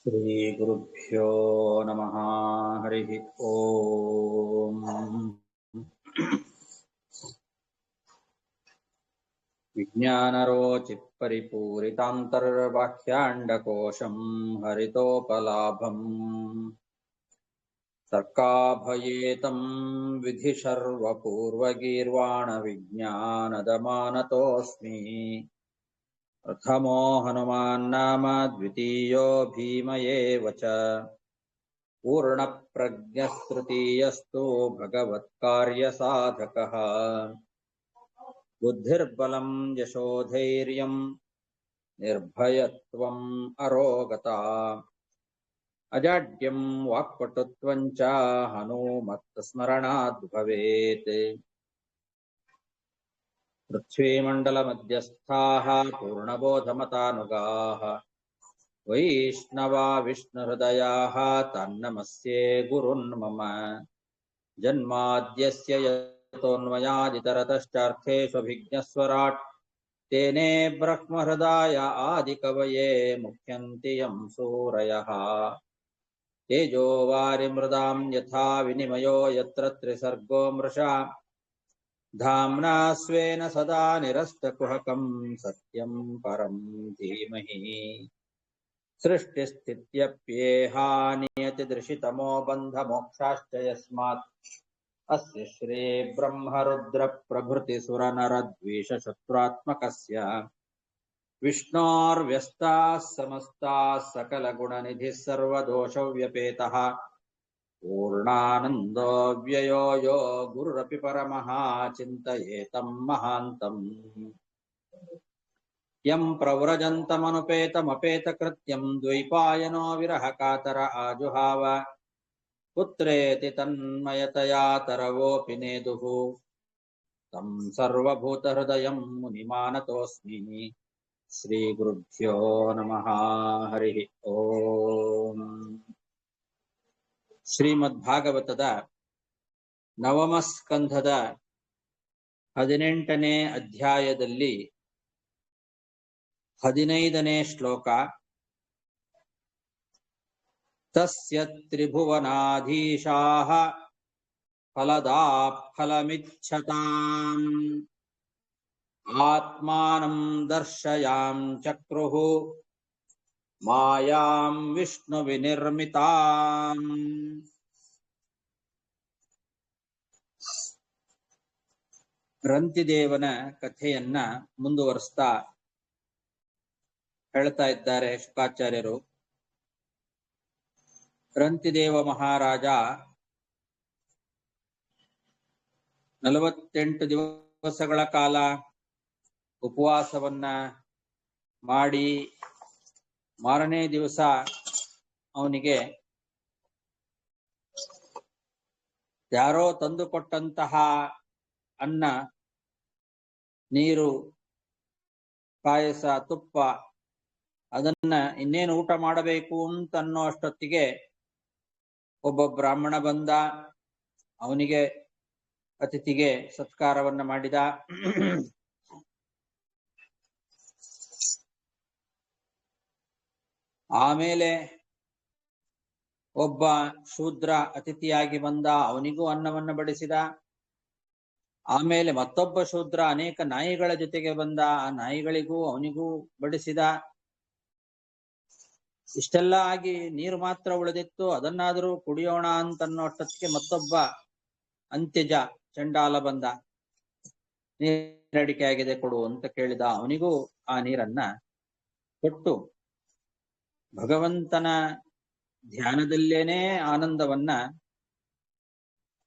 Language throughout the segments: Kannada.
श्रीगुरुभ्यो नमः। हरिः ओम्। विज्ञानरोचिपरिपूरितान्तर्बाह्याण्डकोशम् हरितोपलाभम् सर्काभयेतम् विधिशर्वपूर्वगीर्वाणविज्ञानदमानतोऽस्मि। प्रथमो हनुमान्नाम द्वितीयो भीम एव च। पूर्णप्रज्ञस्तृतीयस्तु भगवत्कार्यसाधकः। बुद्धिर्बलं यशोधैर्यं निर्भयत्वम् अरोगता। अजाड्यं वाक्पटुत्वं च हनूमत्स्मरणाद् भवेत्। पृथ्वीमण्डलमध्यस्थाः पूर्णबोधमतानुगाः वैष्णवा विष्णुहृदयाः तन्नमस्ये गुरुन् मम। जन्माद्यस्य यतोऽन्वयादितरतश्चार्थेष्वभिज्ञस्वराट् तेने ब्रह्महृदाय आदिकवये मुह्यन्ति यं सूरयः। तेजो वारिमृदां यथा विनिमयो यत्र त्रिसर्गो मृषा धाम्ना स्वेन सदा निरस्तकुहकं सत्यं परं धीमहि। सृष्टिस्थित्यप्येहानियतिदृशितमो बन्धमोक्षाश्च यस्मात् अस्य श्रीब्रह्मरुद्रप्रभृतिसुरनरद्वीषशत्रुत्मकस्य विष्णोर्व्यस्ताः समस्ताः सकलगुणनिधिः सर्वदोषव्यपेतः पूर्णानन्दो व्ययो यो गुरुरपि परमः चिन्तयेतं महान्तम्। यं प्रव्रजन्तमनुपेतमपेतकृत्यं द्वैपायनो विरहकातर आजुहाव पुत्रेति तन्मयतया तरवोऽपि नेदुः तं सर्वभूतहृदयं मुनिमानतोऽस्मि। श्रीगुरुभ्यो नमः। हरिः ओम्। ಶ್ರೀಮದ್ಭಾಗವತದ ನವಮ ಸ್ಕಂಧದ 18ನೇ ಅಧ್ಯಾಯದಲ್ಲಿ 15ನೇ ಶ್ಲೋಕ. ತಸ್ಯ ತ್ರಿಭುವನಾಧೀಶಾಃ ಫಲದಾಫಲಮಿಚ್ಛತಾಂ ಆತ್ಮಾನಂ ದರ್ಶಯಾಂ ಚಕ್ರುಃ ಮಾಯಾಂ ವಿಷ್ಣು ವಿನಿರ್ಮಿತಾಂ. ರಂತಿದೇವನ ಕಥೆಯನ್ನ ಮುಂದುವರಿಸ್ತಾ ಹೇಳ್ತಾ ಇದ್ದಾರೆ ಶುಕಾಚಾರ್ಯರು. ರಂತಿದೇವ ಮಹಾರಾಜ 48 ದಿವಸಗಳ ಕಾಲ ಉಪವಾಸವನ್ನ ಮಾಡಿ ಮಾರನೇ ದಿವಸ ಅವನಿಗೆ ಯಾರೋ ತಂದುಕೊಟ್ಟಂತಹ ಅನ್ನ, ನೀರು, ಪಾಯಸ, ತುಪ್ಪ ಅದನ್ನ ಇನ್ನೇನು ಊಟ ಮಾಡಬೇಕು ಅಂತನ್ನೋ ಅಷ್ಟೊತ್ತಿಗೆ ಒಬ್ಬ ಬ್ರಾಹ್ಮಣ ಬಂದ. ಅವನಿಗೆ ಅತಿಥಿಗೆ ಸತ್ಕಾರವನ್ನ ಮಾಡಿದ. ಆಮೇಲೆ ಒಬ್ಬ ಶೂದ್ರ ಅತಿಥಿಯಾಗಿ ಬಂದ, ಅವನಿಗೂ ಅನ್ನವನ್ನ ಬಡಿಸಿದ. ಆಮೇಲೆ ಮತ್ತೊಬ್ಬ ಶೂದ್ರ ಅನೇಕ ನಾಯಿಗಳ ಜೊತೆಗೆ ಬಂದ, ಆ ನಾಯಿಗಳಿಗೂ ಅವನಿಗೂ ಬಡಿಸಿದ. ಇಷ್ಟೆಲ್ಲ ಆಗಿ ನೀರು ಮಾತ್ರ ಉಳಿದಿತ್ತು, ಅದನ್ನಾದರೂ ಕುಡಿಯೋಣ ಅಂತನ್ನೋ ಅಷ್ಟೊತ್ತಿಗೆ ಮತ್ತೊಬ್ಬ ಅಂತ್ಯಜ ಚಂಡಾಲ ಬಂದ. ನೀರಡಿಕೆ ಆಗಿದೆ ಕೊಡು ಅಂತ ಕೇಳಿದ. ಅವನಿಗೂ ಆ ನೀರನ್ನ ಕೊಟ್ಟು ಭಗವಂತನ ಧ್ಯಾನದಲ್ಲೇನೆ ಆನಂದವನ್ನ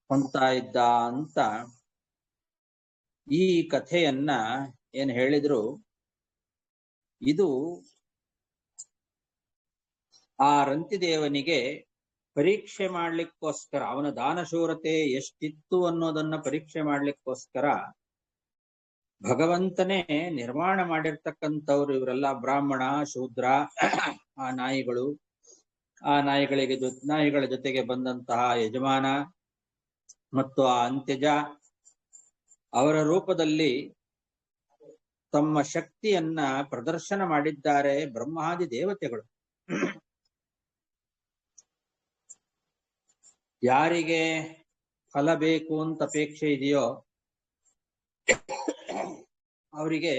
ಹೊಂದ್ತಾ ಇದ್ದ ಅಂತ ಈ ಕಥೆಯನ್ನ ಏನ್ ಹೇಳಿದ್ರು. ಇದು ಆ ರಂತಿದೇವನಿಗೆ ಪರೀಕ್ಷೆ ಮಾಡ್ಲಿಕ್ಕೋಸ್ಕರ, ಅವನ ದಾನಶೂರತೆ ಎಷ್ಟಿತ್ತು ಅನ್ನೋದನ್ನ ಪರೀಕ್ಷೆ ಮಾಡ್ಲಿಕ್ಕೋಸ್ಕರ ಭಗವಂತನೇ ನಿರ್ಮಾಣ ಮಾಡಿರ್ತಕ್ಕಂಥವ್ರು ಇವರೆಲ್ಲ. ಬ್ರಾಹ್ಮಣ, ಶೂದ್ರ, ಆ ನಾಯಿಗಳು, ಆ ನಾಯಿಗಳ ಜೊತೆಗೆ ಬಂದಂತಹ ಯಜಮಾನ ಮತ್ತು ಆ ಅಂತ್ಯಜ, ಅವರ ರೂಪದಲ್ಲಿ ತಮ್ಮ ಶಕ್ತಿಯನ್ನ ಪ್ರದರ್ಶನ ಮಾಡಿದ್ದಾರೆ ಬ್ರಹ್ಮಾದಿ ದೇವತೆಗಳು. ಯಾರಿಗೆ ಫಲ ಬೇಕು ಅಂತ ಅಪೇಕ್ಷೆ ಇದೆಯೋ ಅವರಿಗೆ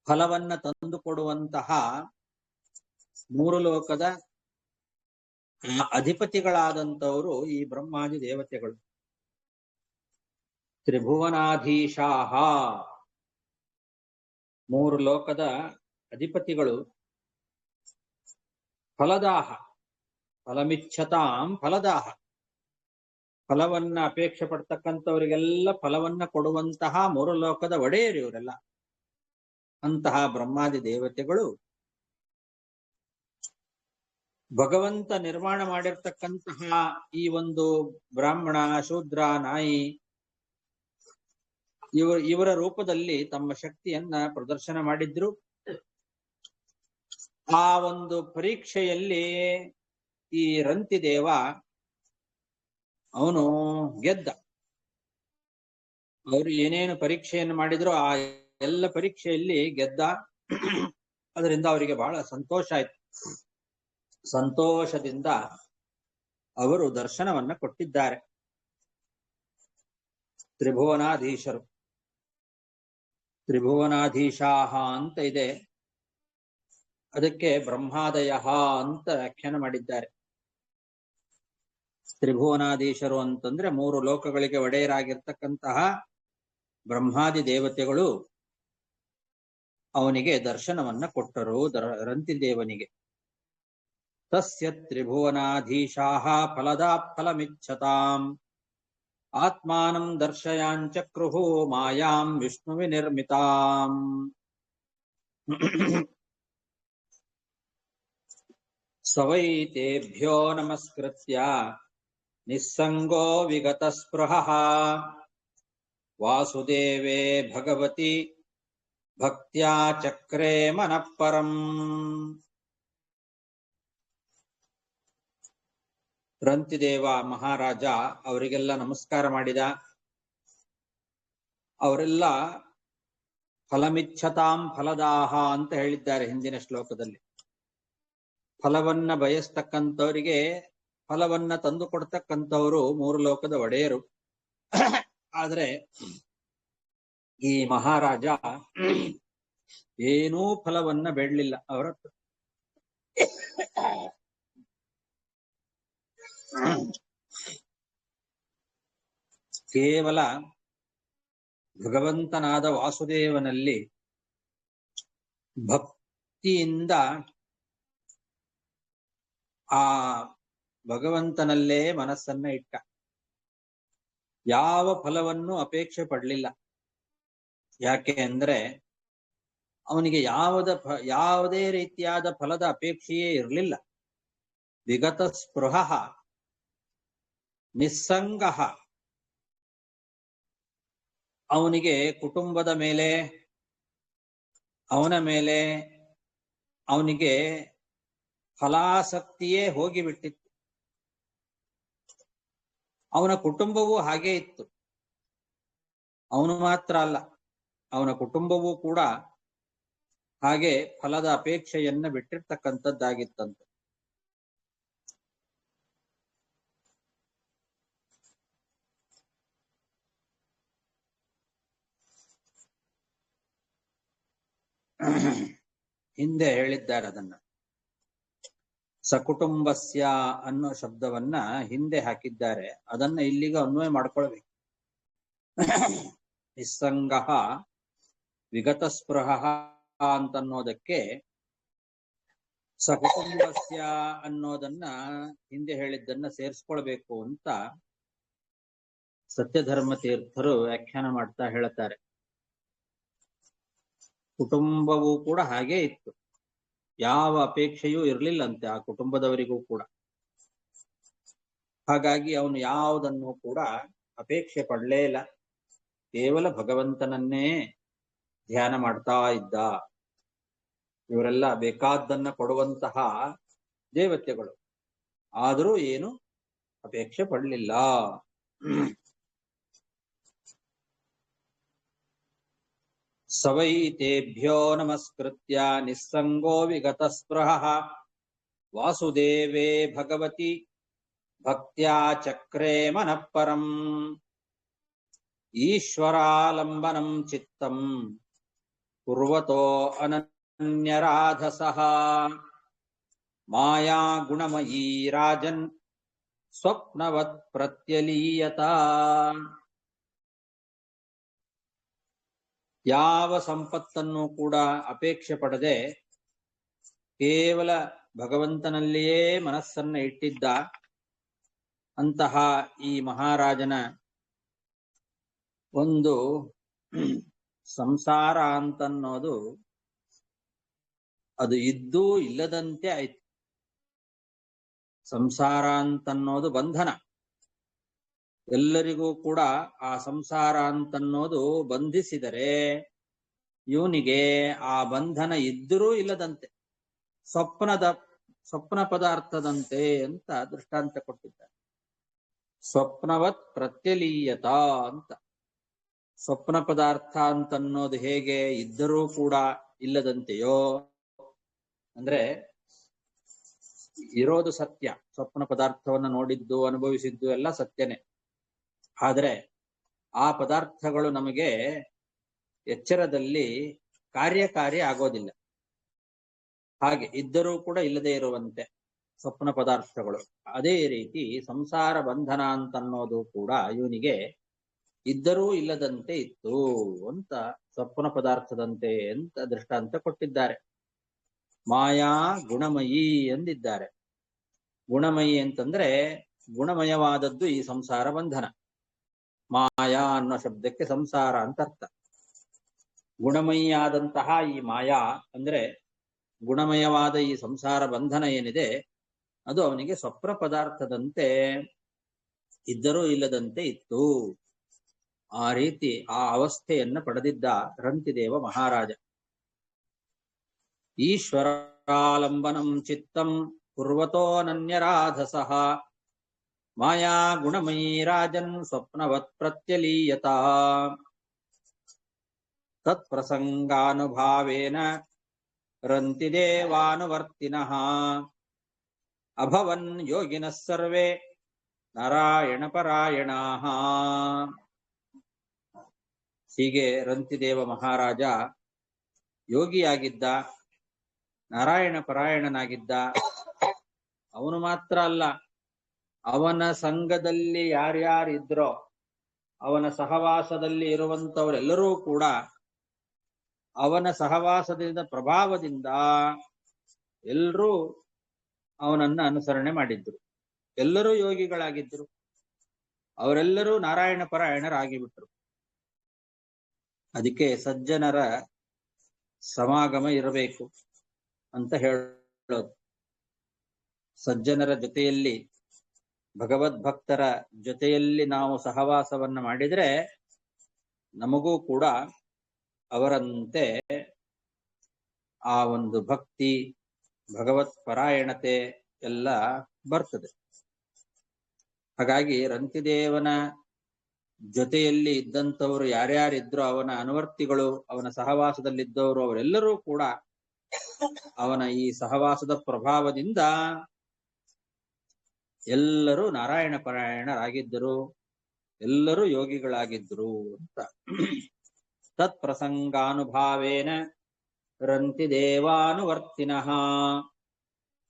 ಫಲವನ್ನ ತಂದು ಕೊಡುವಂತಹ ಮೂರು ಲೋಕದ ಅಧಿಪತಿಗಳಾದಂತವರು ಈ ಬ್ರಹ್ಮಾದಿ ದೇವತೆಗಳು. ತ್ರಿಭುವನಾಧೀಶಾಹ, ಮೂರು ಲೋಕದ ಅಧಿಪತಿಗಳು. ಫಲದಾಹ, ಫಲಮಿಚ್ಛತಾಂ ಫಲದಾಹ, ಫಲವನ್ನ ಅಪೇಕ್ಷೆ ಪಡ್ತಕ್ಕಂಥವರಿಗೆಲ್ಲ ಫಲವನ್ನ ಕೊಡುವಂತಹ ಮೂರು ಲೋಕದ ಒಡೆಯರು ಇವರೆಲ್ಲ. ಅಂತಹ ಬ್ರಹ್ಮಾದಿ ದೇವತೆಗಳು ಭಗವಂತ ನಿರ್ಮಾಣ ಮಾಡಿರ್ತಕ್ಕಂತಹ ಈ ಒಂದು ಬ್ರಾಹ್ಮಣ, ಶೂದ್ರ, ನಾಯಿ ಇವರ ರೂಪದಲ್ಲಿ ತಮ್ಮ ಶಕ್ತಿಯನ್ನ ಪ್ರದರ್ಶನ ಮಾಡಿದ್ರು. ಆ ಒಂದು ಪರೀಕ್ಷೆಯಲ್ಲಿ ಈ ರಂತಿದೇವ ಅವನು ಗೆದ್ದ. ಅವರು ಏನೇನು ಪರೀಕ್ಷೆಯನ್ನು ಮಾಡಿದ್ರು ಆ ಎಲ್ಲ ಪರೀಕ್ಷೆಯಲ್ಲಿ ಗೆದ್ದ. ಅದರಿಂದ ಅವರಿಗೆ ಬಹಳ ಸಂತೋಷ ಆಯ್ತು. ಸಂತೋಷದಿಂದ ಅವರು ದರ್ಶನವನ್ನ ಕೊಟ್ಟಿದ್ದಾರೆ. ತ್ರಿಭುವನಾಧೀಶರು, ತ್ರಿಭುವನಾಧೀಶಾಹ ಅಂತ ಇದೆ, ಅದಕ್ಕೆ ಬ್ರಹ್ಮಾದಯ ಅಂತ ವ್ಯಾಖ್ಯಾನ ಮಾಡಿದ್ದಾರೆ. ತ್ರಿಭುವನಾಧೀಶರು ಅಂತಂದ್ರೆ ಮೂರು ಲೋಕಗಳಿಗೆ ಒಡೆಯರಾಗಿರ್ತಕ್ಕಂತಹ ಬ್ರಹ್ಮಾದಿ ದೇವತೆಗಳು ಅವನಿಗೆ ದರ್ಶನವನ್ನ ಕೊಟ್ಟರು, ರಂತಿದೇವನಿಗೆ. ತಸ್ಯ ತ್ರಿಭುವನಾಧೀಶಾಹ ಫಲದಾ ಫಲಮಿಚ್ಛತಾಂ ಆತ್ಮಾನಂ ದರ್ಶಯಾಂಚಕ್ರುಹು ಮಾಯಾಂ ವಿಷ್ಣು ವಿನಿರ್ಮಿತಾಂ. ಸವೈತೇಭ್ಯೋ ನಮಸ್ಕೃತ್ಯ ನಿಸ್ಸಂಗೋ ವಿಗತ ಸ್ಪೃಹಃ ವಾಸುದೇವೇ ಭಗವತಿ ಭಕ್ತ್ಯಾ ಚಕ್ರೇ ಮನಃಪರಂ. ರಂತಿದೇವ ಮಹಾರಾಜ ಅವರಿಗೆಲ್ಲ ನಮಸ್ಕಾರ ಮಾಡಿದ. ಅವರೆಲ್ಲ ಫಲಮಿಚ್ಛತಾಂ ಫಲದಾಹ ಅಂತ ಹೇಳಿದ್ದಾರೆ ಹಿಂದಿನ ಶ್ಲೋಕದಲ್ಲಿ. ಫಲವನ್ನ ಬಯಸ್ತಕ್ಕಂಥವರಿಗೆ ಫಲವನ್ನ ತಂದು ಕೊಡ್ತಕ್ಕಂಥವರು ಮೂರು ಲೋಕದ ಒಡೆಯರು. ಆದ್ರೆ ಈ ಮಹಾರಾಜ ಏನೂ ಫಲವನ್ನ ಬೇಡಲಿಲ್ಲ ಅವರ ಹತ್ರ. ಕೇವಲ ಭಗವಂತನಾದ ವಾಸುದೇವನಲ್ಲಿ ಭಕ್ತಿಯಿಂದ ಆ ಭಗವಂತನಲ್ಲೇ ಮನಸ್ಸನ್ನ ಇಟ್ಟ. ಯಾವ ಫಲವನ್ನು ಅಪೇಕ್ಷೆ ಪಡಲಿಲ್ಲ. ಯಾಕೆ ಅಂದ್ರೆ ಅವನಿಗೆ ಯಾವುದೇ ರೀತಿಯಾದ ಫಲದ ಅಪೇಕ್ಷೆಯೇ ಇರಲಿಲ್ಲ. ವಿಗತ ಸ್ಪೃಹಃ ನಿಸ್ಸಂಗಃ. ಅವನಿಗೆ ಕುಟುಂಬದ ಮೇಲೆ, ಅವನ ಮೇಲೆ ಅವನಿಗೆ ಫಲಾಸಕ್ತಿಯೇ ಹೋಗಿಬಿಟ್ಟಿತ್ತು. ಅವನ ಕುಟುಂಬವೂ ಹಾಗೇ ಇತ್ತು. ಅವನು ಮಾತ್ರ ಅಲ್ಲ, ಅವನ ಕುಟುಂಬವೂ ಕೂಡ ಹಾಗೆ ಫಲದ ಅಪೇಕ್ಷೆಯನ್ನ ಬಿಟ್ಟಿರ್ತಕ್ಕಂಥದ್ದಾಗಿತ್ತಂತೆ. ಹಿಂದೆ ಹೇಳಿದ್ದಾರೆ ಅದನ್ನ. ಸಕುಟುಂಬಸ್ಯ ಅನ್ನೋ ಶಬ್ದವನ್ನ ಹಿಂದೆ ಹಾಕಿದ್ದಾರೆ. ಅದನ್ನ ಇಲ್ಲಿಗ ಅನ್ವಯ ಮಾಡ್ಕೊಳ್ಬೇಕು. ನಿಸ್ಸಂಗಃ ವಿಗತ ಸ್ಪೃಹಃ ಅಂತನ್ನೋದಕ್ಕೆ ಸಕುಟುಂಬಸ್ಯ ಅನ್ನೋದನ್ನ ಹಿಂದೆ ಹೇಳಿದ್ದನ್ನ ಸೇರಿಸ್ಕೊಳ್ಬೇಕು ಅಂತ ಸತ್ಯಧರ್ಮ ತೀರ್ಥರು ವ್ಯಾಖ್ಯಾನ ಮಾಡ್ತಾ ಹೇಳ್ತಾರೆ. ಕುಟುಂಬವೂ ಕೂಡ ಹಾಗೇ ಇತ್ತು. ಯಾವ ಅಪೇಕ್ಷೆಯೂ ಇರ್ಲಿಲ್ಲಂತೆ ಆ ಕುಟುಂಬದವರಿಗೂ ಕೂಡ. ಹಾಗಾಗಿ ಅವನು ಯಾವುದನ್ನು ಕೂಡ ಅಪೇಕ್ಷೆ ಪಡಲೇ ಇಲ್ಲ. ಕೇವಲ ಭಗವಂತನನ್ನೇ ಧ್ಯಾನ ಮಾಡ್ತಾ ಇದ್ದ. ಇವರೆಲ್ಲ ಬೇಕಾದ್ದನ್ನ ಕೊಡುವಂತಹ ದೇವತೆಗಳು, ಆದರೂ ಏನು ಅಪೇಕ್ಷೆ ಪಡಲಿಲ್ಲ. ಸವೈತೇಭ್ಯೋ ನಮಸ್ಕೃತ್ಯ ನಿಸ್ಸಂಗೋ ವಿಗತ ಸ್ಪೃಹಃ ವಾಸುದೇವೇ ಭಗವತಿ ಭಕ್ತ್ಯಾ ಚಕ್ರೇ ಮನಃ ಪರಂ ಈಶ್ವರಾಲಂಬನಂ ಚಿತ್ತಂ ಕುರ್ವತೋ ಅನನ್ಯರಾಧಸಃ ಮಾಯಾ ಗುಣಮಯೀ ರಾಜನ್ ಸ್ವಪ್ನವತ್ ಪ್ರತ್ಯಲೀಯತ. ಯಾವ ಸಂಪತ್ತನ್ನು ಕೂಡ ಅಪೇಕ್ಷೆ ಪಡದೆ ಕೇವಲ ಭಗವಂತನಲ್ಲಿಯೇ ಮನಸ್ಸನ್ನ ಇಟ್ಟಿದ್ದ ಅಂತಹ ಈ ಮಹಾರಾಜನ ಒಂದು ಸಂಸಾರ ಅಂತನ್ನೋದು ಅದು ಇದ್ದೂ ಇಲ್ಲದಂತೆ ಆಯ್ತು. ಸಂಸಾರ ಅಂತನ್ನೋದು ಬಂಧನ. ಎಲ್ಲರಿಗೂ ಕೂಡ ಆ ಸಂಸಾರ ಅಂತನ್ನೋದು ಬಂಧಿಸಿದರೆ ಇವನಿಗೆ ಆ ಬಂಧನ ಇದ್ದರೂ ಇಲ್ಲದಂತೆ, ಸ್ವಪ್ನ ಪದಾರ್ಥದಂತೆ ಅಂತ ದೃಷ್ಟಾಂತ ಕೊಟ್ಟಿದ್ದಾರೆ. ಸ್ವಪ್ನವತ್ ಪ್ರತ್ಯಲೀಯತ ಅಂತ. ಸ್ವಪ್ನ ಪದಾರ್ಥ ಅಂತನ್ನೋದು ಹೇಗೆ ಇದ್ದರೂ ಕೂಡ ಇಲ್ಲದಂತೆಯೋ, ಅಂದ್ರೆ ಇರೋದು ಸತ್ಯ, ಸ್ವಪ್ನ ಪದಾರ್ಥವನ್ನು ನೋಡಿದ್ದು ಅನುಭವಿಸಿದ್ದು ಎಲ್ಲ ಸತ್ಯನೇ. ಆದರೆ ಆ ಪದಾರ್ಥಗಳು ನಮಗೆ ಎಚ್ಚರದಲ್ಲಿ ಕಾರ್ಯಕಾರಿ ಆಗೋದಿಲ್ಲ. ಹಾಗೆ ಇದ್ದರೂ ಕೂಡ ಇಲ್ಲದೆ ಇರುವಂತೆ ಸ್ವಪ್ನ ಪದಾರ್ಥಗಳು. ಅದೇ ರೀತಿ ಸಂಸಾರ ಬಂಧನ ಅಂತನ್ನೋದು ಕೂಡ ಇವನಿಗೆ ಇದ್ದರೂ ಇಲ್ಲದಂತೆ ಇತ್ತು ಅಂತ, ಸ್ವಪ್ನ ಪದಾರ್ಥದಂತೆ ಅಂತ ದೃಷ್ಟಾಂತ ಕೊಟ್ಟಿದ್ದಾರೆ. ಮಾಯಾ ಗುಣಮಯಿ ಎಂದಿದ್ದಾರೆ. ಗುಣಮಯಿ ಅಂತಂದ್ರೆ ಗುಣಮಯವಾದದ್ದು ಈ ಸಂಸಾರ ಬಂಧನ. ಮಾಯಾ ಅನ್ನೋ ಶಬ್ದಕ್ಕೆ ಸಂಸಾರ ಅಂತ ಅರ್ಥ. ಗುಣಮಯಿಯಾದಂತಹ ಈ ಮಾಯಾ ಅಂದ್ರೆ ಗುಣಮಯವಾದ ಈ ಸಂಸಾರ ಬಂಧನ ಏನಿದೆ ಅದು ಅವನಿಗೆ ಸ್ವಪ್ನ ಪದಾರ್ಥದಂತೆ ಇದ್ದರೂ ಇಲ್ಲದಂತೆ ಇತ್ತು. ಆ ರೀತಿ ಆ ಅವಸ್ಥೆಯನ್ನು ಪಡೆದಿದ್ದ ರಂತಿದೇವ ಮಹಾರಾಜ. ಈಶ್ವರಾಲಂಬನಂ ಚಿತ್ತಂ ಕುರ್ವತೋನನ್ಯರಾಧಸಃ ಮಾಯಾ ಗುಣಮಯೀ ರಾಜನ್ ಸ್ವಪ್ನವತ್ ಪ್ರತ್ಯಲೀಯತ. ತತ್ಪ್ರಸಂಗಾನುಭಾವೇನ ರಂತಿದೇವಾನುವರ್ತಿನಃ ಅಭವನ್ ಯೋಗಿನಃ ಸರ್ವೇ ನಾರಾಯಣ ಪರಾಯಣಾಃ. ಹೀಗೆ ರಂತಿದೇವ ಮಹಾರಾಜ ಯೋಗಿಯಾಗಿದ್ದ, ನಾರಾಯಣ ಪರಾಯಣನಾಗಿದ್ದ. ಅವನು ಮಾತ್ರ ಅಲ್ಲ, ಅವನ ಸಂಘದಲ್ಲಿ ಯಾರ್ಯಾರಿದ್ರೋ, ಅವನ ಸಹವಾಸದಲ್ಲಿ ಇರುವಂತವರೆಲ್ಲರೂ ಕೂಡ ಅವನ ಸಹವಾಸದಿಂದ ಪ್ರಭಾವದಿಂದ ಎಲ್ಲರೂ ಅವನನ್ನ ಅನುಸರಣೆ ಮಾಡಿದ್ರು. ಎಲ್ಲರೂ ಯೋಗಿಗಳಾಗಿದ್ರು. ಅವರೆಲ್ಲರೂ ನಾರಾಯಣ ಪರಾಯಣರಾಗಿಬಿಟ್ರು. ಅದಕ್ಕೆ ಸಜ್ಜನರ ಸಮಾಗಮ ಇರಬೇಕು ಅಂತ ಹೇಳೋದು. ಸಜ್ಜನರ ಜೊತೆಯಲ್ಲಿ, ಭಗವದ್ಭಕ್ತರ ಜೊತೆಯಲ್ಲಿ ನಾವು ಸಹವಾಸವನ್ನ ಮಾಡಿದ್ರೆ ನಮಗೂ ಕೂಡ ಅವರಂತೆ ಆ ಒಂದು ಭಕ್ತಿ, ಭಗವತ್ ಪರಾಯಣತೆ ಎಲ್ಲ ಬರ್ತದೆ. ಹಾಗಾಗಿ ರಂತಿದೇವನ ಜೊತೆಯಲ್ಲಿ ಇದ್ದಂಥವರು ಯಾರ್ಯಾರಿದ್ರು, ಅವನ ಅನುವರ್ತಿಗಳು, ಅವನ ಸಹವಾಸದಲ್ಲಿದ್ದವರು, ಅವರೆಲ್ಲರೂ ಕೂಡ ಅವನ ಈ ಸಹವಾಸದ ಪ್ರಭಾವದಿಂದ ಎಲ್ಲರೂ ನಾರಾಯಣ ಪರಾಯಣರಾಗಿದ್ದರು, ಎಲ್ಲರೂ ಯೋಗಿಗಳಾಗಿದ್ರು ಅಂತ. ತತ್ಪ್ರಸಂಗಾನುಭಾವೇನ ರಂತಿದೇವಾನುವರ್ತಿನಃ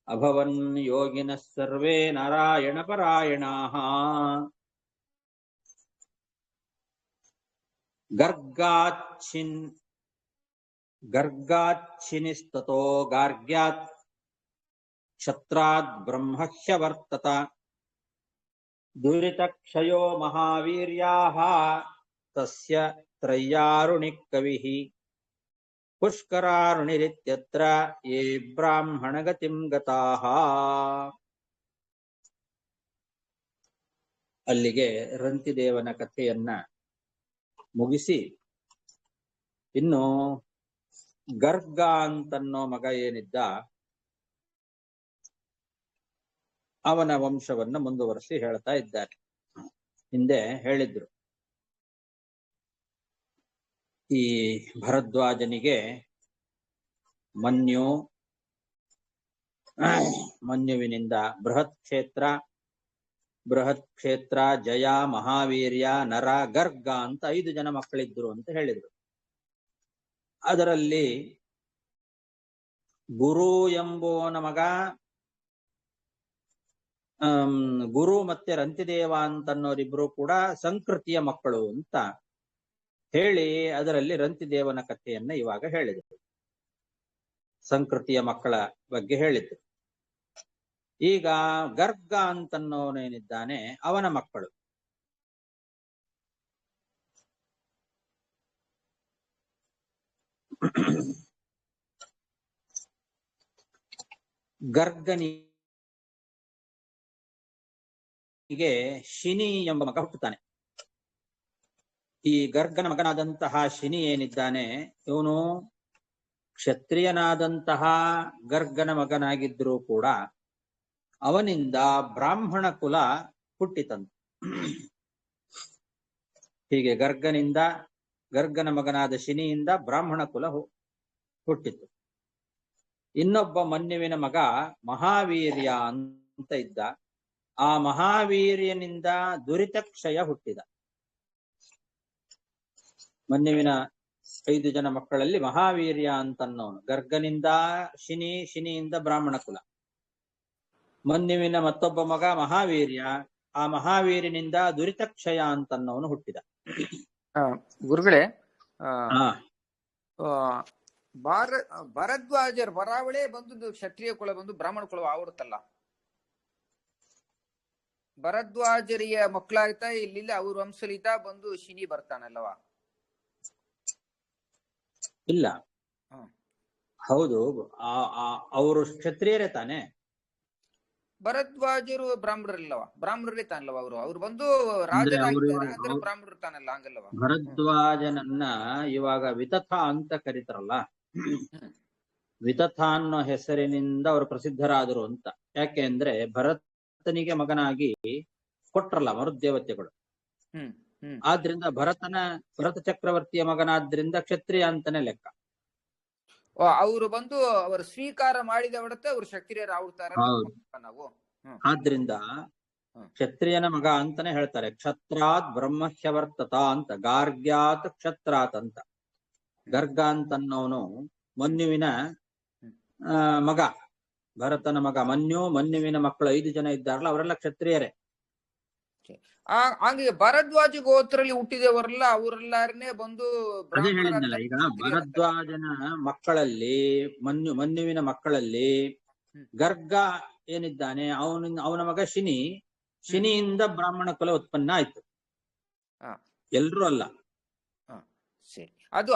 ಅಭವನ್ ಯೋಗಿನಃ ಸರ್ವೇ ನಾರಾಯಣ ಪರಾಯಣಾಃ. ಗರ್ಗಾಚ್ಛಿನಿಸ್ತತೋ ಗಾರ್ಗ್ಯಾತ್ ಕ್ಷತ್ರಾದ್ ಬ್ರಹ್ಮಹ್ಯವರ್ತತ ದುರಿತಕ್ಷಯೋ ಮಹಾವೀರ್ಯಾಃ ತಸ್ಯ ತ್ರಯ್ಯಾರುಣಿಃ ಕವಿಃ ಪುಷ್ಕರಾರುಣಿರಿತ್ಯತ್ರ ಯೇ ಬ್ರಾಹ್ಮಣಗತಿಂ ಗತಾಃ. ಅಲ್ಲಿಗೆ ರಂತಿದೇವನ ಕಥೆಯನ್ನ ಮುಗಿಸಿ ಇನ್ನು ಗರ್ಗ ಅಂತನ್ನೋ ಮಗ ಏನಿದ್ದ ಅವನ ವಂಶವನ್ನ ಮುಂದುವರಿಸಿ ಹೇಳ್ತಾ ಇದ್ದಾರೆ. ಹಿಂದೆ ಹೇಳಿದ್ರು, ಈ ಭರದ್ವಾಜನಿಗೆ ಮನ್ಯುವಿನಿಂದ ಬೃಹತ್ ಕ್ಷೇತ್ರ, ಬೃಹತ್ ಕ್ಷೇತ್ರ, ಜಯ, ಮಹಾವೀರ್ಯ, ನರ, ಗರ್ಗ ಅಂತ 5 ಜನ ಮಕ್ಕಳಿದ್ರು ಅಂತ ಹೇಳಿದ್ರು. ಅದರಲ್ಲಿ ಗುರು ಎಂಬುವನ ಮಗ ಗುರು ಮತ್ತೆ ರಂತಿದೇವ ಅಂತನ್ನೋರಿಬ್ರು ಕೂಡ ಸಂಕೃತಿಯ ಮಕ್ಕಳು ಅಂತ ಹೇಳಿ ಅದರಲ್ಲಿ ರಂತಿದೇವನ ಕಥೆಯನ್ನ ಇವಾಗ ಹೇಳಿದ್ರು. ಸಂಕೃತಿಯ ಮಕ್ಕಳ ಬಗ್ಗೆ ಹೇಳಿದ್ರು. ಈಗ ಗರ್ಗ ಅಂತನ್ನೋನೇನಿದ್ದಾನೆ ಅವನ ಮಕ್ಕಳು. ಗರ್ಗನಿಗೆ ಶಿನಿ ಎಂಬ ಮಗ ಹುಟ್ಟುತ್ತಾನೆ. ಈ ಗರ್ಗನ ಮಗನಾದಂತಹ ಶಿನಿ ಏನಿದ್ದಾನೆ ಇವನು ಕ್ಷತ್ರಿಯನಾದಂತಹ ಗರ್ಗನ ಮಗನಾಗಿದ್ರೂ ಕೂಡ ಅವನಿಂದ ಬ್ರಾಹ್ಮಣ ಕುಲ ಹುಟ್ಟಿತಂತೆ. ಹೀಗೆ ಗರ್ಗನ ಮಗನಾದ ಶಿನಿಯಿಂದ ಬ್ರಾಹ್ಮಣ ಕುಲ ಹುಟ್ಟಿತು. ಇನ್ನೊಬ್ಬ ಮನ್ಯುವಿನ ಮಗ ಮಹಾವೀರ್ಯ ಅಂತ ಇದ್ದ. ಆ ಮಹಾವೀರ್ಯನಿಂದ ದುರಿತಕ್ಷಯ ಹುಟ್ಟಿದ. ಮನ್ಯುವಿನ 5 ಜನ ಮಕ್ಕಳಲ್ಲಿ ಮಹಾವೀರ್ಯ ಅಂತನ್ನೋನು ಗರ್ಗನಿಂದ ಶಿನಿಯಿಂದ ಬ್ರಾಹ್ಮಣ ಕುಲ. ಮನ್ಯುವಿನ ಮತ್ತೊಬ್ಬ ಮಗ ಮಹಾವೀರ್ಯ. ಆ ಮಹಾವೀರ್ಯನಿಂದ ದುರಿತಕ್ಷಯ ಅಂತನ್ನೋನು ಹುಟ್ಟಿದ. ಗುರುಗಳೇ, ಭರದ್ವಾಜರ್ ಬರಾವಳೆ ಬಂದು ಕ್ಷತ್ರಿಯ ಕುಲ ಬಂದು ಬ್ರಾಹ್ಮಣ ಕುಲ ಆವರುತ್ತಲ್ಲ. ಭರದ್ವಾಜರಿಯ ಮಕ್ಕಳಾಗ್ತಾ ಇಲ್ಲಿ ಅವ್ರ ವಂಶಲಿತ ಬಂದು ಶಿನಿ ಬರ್ತಾನಲ್ಲವಾ? ಇಲ್ಲ, ಹೌದು, ಅವರು ಕ್ಷತ್ರಿಯರೇ ತಾನೆ. ಭರದ್ವಾಜರು ಬ್ರಾಹ್ಮಣರಿಲ್ಲವಾ? ಬ್ರಾಹ್ಮಣರೇ ತಾನಲ್ಲವ ಅವ್ರು ಬಂದು ರಾಜರಾಗಿದ್ದಾರೆ, ಬ್ರಾಹ್ಮಣರು ತಾನಲ್ಲ, ಹಂಗಲ್ಲವ? ಭರದ್ವಾಜನನ್ನ ಇವಾಗ ವಿತಥ ಅಂತ ಕರೀತಾರಲ್ಲ, ವಿತಥ ಅನ್ನೋ ಹೆಸರಿನಿಂದ ಅವರು ಪ್ರಸಿದ್ಧರಾದರು ಅಂತ. ಯಾಕೆ ಅಂದ್ರೆ ಭರತನಿಗೆ ಮಗನಾಗಿ ಕೊಟ್ರಲ್ಲ ಮರುದೇವತೆಗಳು. ಆದ್ರಿಂದ ಭರತ ಚಕ್ರವರ್ತಿಯ ಮಗನಾದ್ರಿಂದ ಕ್ಷತ್ರಿಯ ಅಂತಾನೆ ಲೆಕ್ಕ. ಅವರು ಬಂದು ಅವರು ಸ್ವೀಕಾರ ಮಾಡಿದ ಹೊರತೆ ಅವರು ಕ್ಷತ್ರಿಯರು ಆಗ್ತಾರೆ ನಾವು. ಆದ್ರಿಂದ ಕ್ಷತ್ರಿಯನ ಮಗ ಅಂತಾನೆ ಹೇಳ್ತಾರೆ. ಕ್ಷತ್ರಾತ್ ಬ್ರಹ್ಮಹ್ಯವರ್ತತ ಅಂತ, ಗಾರ್ಗ್ಯಾತ್ ಕ್ಷತ್ರಾತ್ ಅಂತ. ಗರ್ಗ ಅಂತನ್ನವನು ಮನ್ಯುವಿನ ಮಗ, ಭರತನ ಮಗ ಮನ್ಯುವಿನ ಮಕ್ಕಳು 5 ಜನ ಇದ್ದಾರಲ್ಲ ಅವರೆಲ್ಲ ಕ್ಷತ್ರಿಯರೇ. ಹಂಗೆ ಭರದ್ವಾಜ ಗೋತ್ರದಲ್ಲಿ ಹುಟ್ಟಿದವರೆಲ್ಲ ಅವರೆಲ್ಲಾರನ್ನೇ ಬಂದು ಅದೇ ಹೇಳಿದ್ನಲ್ಲ. ಈಗ ಭರದ್ವಾಜನ ಮಕ್ಕಳಲ್ಲಿ ಮನ್ಯುವಿನ ಮಕ್ಕಳಲ್ಲಿ ಗರ್ಗ ಏನಿದ್ದಾನೆ ಅವನ ಮಗ ಶಿನಿಯಿಂದ ಬ್ರಾಹ್ಮಣ ಕುಲ ಉತ್ಪನ್ನ ಆಯ್ತು. ಎಲ್ರೂ ಅಲ್ಲ. ಸರಿ, ಅದು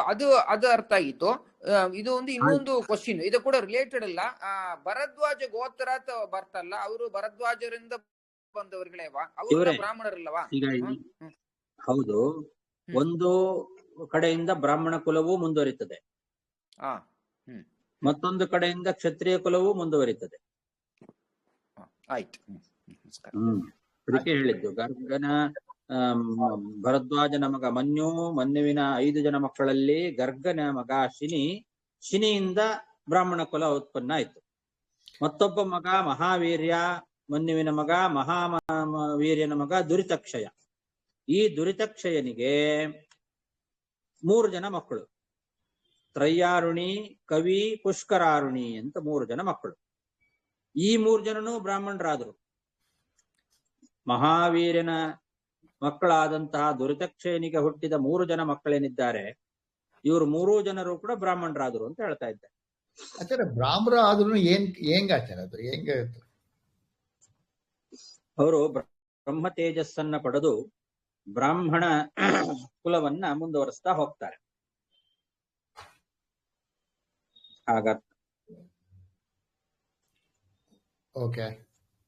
ಅರ್ಥ ಆಗಿತ್ತು. ಇದು ಒಂದು ಇನ್ನೊಂದು ಕ್ವಶನ್, ಇದು ಕೂಡ ರಿಲೇಟೆಡ್ ಅಲ್ಲ. ಭರದ್ವಾಜ ಗೋತ್ರ ಬರ್ತಲ್ಲ, ಅವರು ಭರದ್ವಾಜರಿಂದ ಬಂದವರುಗಳೇವಾ? ಅವರು ಬ್ರಾಹ್ಮಣರಲ್ಲವಾ? ಈಗ ಹೌದು, ಒಂದು ಕಡೆಯಿಂದ ಬ್ರಾಹ್ಮಣ ಕುಲವೂ ಮುಂದುವರಿತದೆ, ಮತ್ತೊಂದು ಕಡೆಯಿಂದ ಕ್ಷತ್ರಿಯ ಕುಲವೂ ಮುಂದುವರಿತದೆ. ಆಯ್ತು. ಅದಕ್ಕೆ ಹೇಳಿದ್ದು ಗರ್ಗನ ಭರದ್ವಾಜನ ಮಗ ಮನ್ಯುವಿನ 5 ಜನ ಮಕ್ಕಳಲ್ಲಿ ಗರ್ಗನ ಮಗ ಶಿನಿಯಿಂದ ಬ್ರಾಹ್ಮಣ ಕುಲ ಉತ್ಪನ್ನ ಆಯ್ತು. ಮತ್ತೊಬ್ಬ ಮಗ ಮಹಾವೀರ್ಯ, ಮನ್ಯುವಿನ ಮಗ ಮಹಾವೀರ್ಯನ ಮಗ ದುರಿತಕ್ಷಯ. ಈ ದುರಿತಕ್ಷಯನಿಗೆ 3 ಜನ ಮಕ್ಕಳು, ತ್ರಯ್ಯಾರುಣಿ, ಕವಿ, ಪುಷ್ಕರಾರುಣಿ ಅಂತ 3 ಜನ ಮಕ್ಕಳು. ಈ 3 ಜನನೂ ಬ್ರಾಹ್ಮಣರಾದರು. ಮಹಾವೀರ್ಯನ ಮಕ್ಕಳಾದಂತಹ ದುರಿತಕ್ಷಯನಿಗೆ ಹುಟ್ಟಿದ 3 ಜನ ಮಕ್ಕಳೇನಿದ್ದಾರೆ, ಇವರು 3 ಜನರು ಕೂಡ ಬ್ರಾಹ್ಮಣರಾದರು ಅಂತ ಹೇಳ್ತಾ ಇದ್ದಾರೆ. ಆಚಾರ್ಯ, ಬ್ರಾಹ್ಮಣ ಆದ್ರೂ ಹೆಂಗ ಆಚಾರ್ಯ ಅದು ಹೆಂಗ? ಅವರು ಬ್ರಹ್ಮ ತೇಜಸ್ಸನ್ನ ಪಡೆದು ಬ್ರಾಹ್ಮಣ ಕುಲವನ್ನ ಮುಂದುವರಿಸ್ತಾ ಹೋಗ್ತಾರೆ. ಹಾಗರ್ಥ. ಓಕೆ,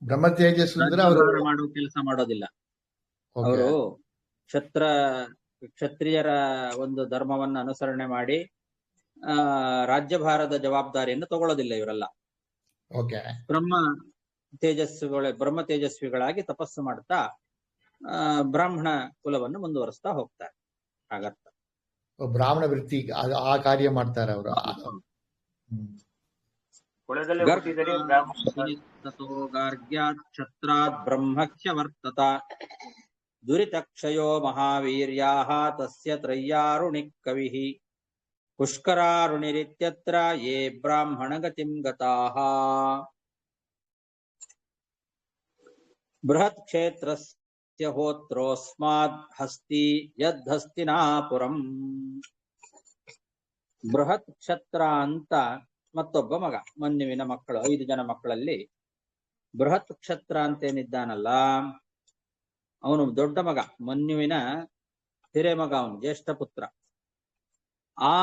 ಬ್ರಹ್ಮ ತೇಜಸ್ ಮಾಡುವ ಕೆಲಸ ಮಾಡೋದಿಲ್ಲ ಅವರು. ಕ್ಷತ್ರಿಯರ ಒಂದು ಧರ್ಮವನ್ನ ಅನುಸರಣೆ ಮಾಡಿ ರಾಜ್ಯಭಾರದ ಜವಾಬ್ದಾರಿಯನ್ನು ತಗೊಳ್ಳೋದಿಲ್ಲ ಇವರೆಲ್ಲ. ಬ್ರಹ್ಮ ತೇಜಸ್ವಿಗಳಾಗಿ ತಪಸ್ಸು ಮಾಡ್ತಾ ಬ್ರಾಹ್ಮಣ ಕುಲವನ್ನು ಮುಂದುವರಿಸ್ತಾ ಹೋಗ್ತಾರೆ. ಹಾಗರ್ಥ. ಬ್ರಾಹ್ಮಣ ವೃತ್ತಿ ಆ ಕಾರ್ಯ ಮಾಡ್ತಾರೆ ಅವರು. ಕುಳದಲ್ಲೇ ಹುಟ್ಟಿದರೆ ಬ್ರಾಹ್ಮಣ. ತಥೋ ಗಾರ್ಗ್ಯಾತ್ ಕ್ಷತ್ರಾತ್ ಬ್ರಹ್ಮಕ್ಷ ವರ್ತತ ದುರಿತಕ್ಷಯೋ ಮಹಾವೀರ್ಯಾಃ ತಸ್ಯ ತ್ರಯ್ಯಾರುಣಿಃ ಕವಿಃ ಪುಷ್ಕರಾರುಣಿರಿತ್ಯತ್ರ ಯೇ ಬ್ರಾಹ್ಮಣಗತಿಂ ಗತಾಃ ಬೃಹತ್ ಕ್ಷೇತ್ರಸ್ಯ ಹೋತ್ರೋಸ್ಮಾದ್ ಹಸ್ತಿ ಯದ್ಹಸ್ತಿನಾಪುರಂ. ಬೃಹತ್ ಕ್ಷತ್ರ ಅಂತ ಮತ್ತೊಬ್ಬ ಮಗ, ಮನ್ಯುವಿನ ಮಕ್ಕಳು 5 ಜನ ಮಕ್ಕಳಲ್ಲಿ ಬೃಹತ್ ಕ್ಷತ್ರ ಅಂತೇನಿದ್ದಾನಲ್ಲ ಅವನು ದೊಡ್ಡ ಮಗ, ಮನ್ಯುವಿನ ಹಿರೇಮಗ, ಅವನು ಜ್ಯೇಷ್ಠ ಪುತ್ರ. ಆ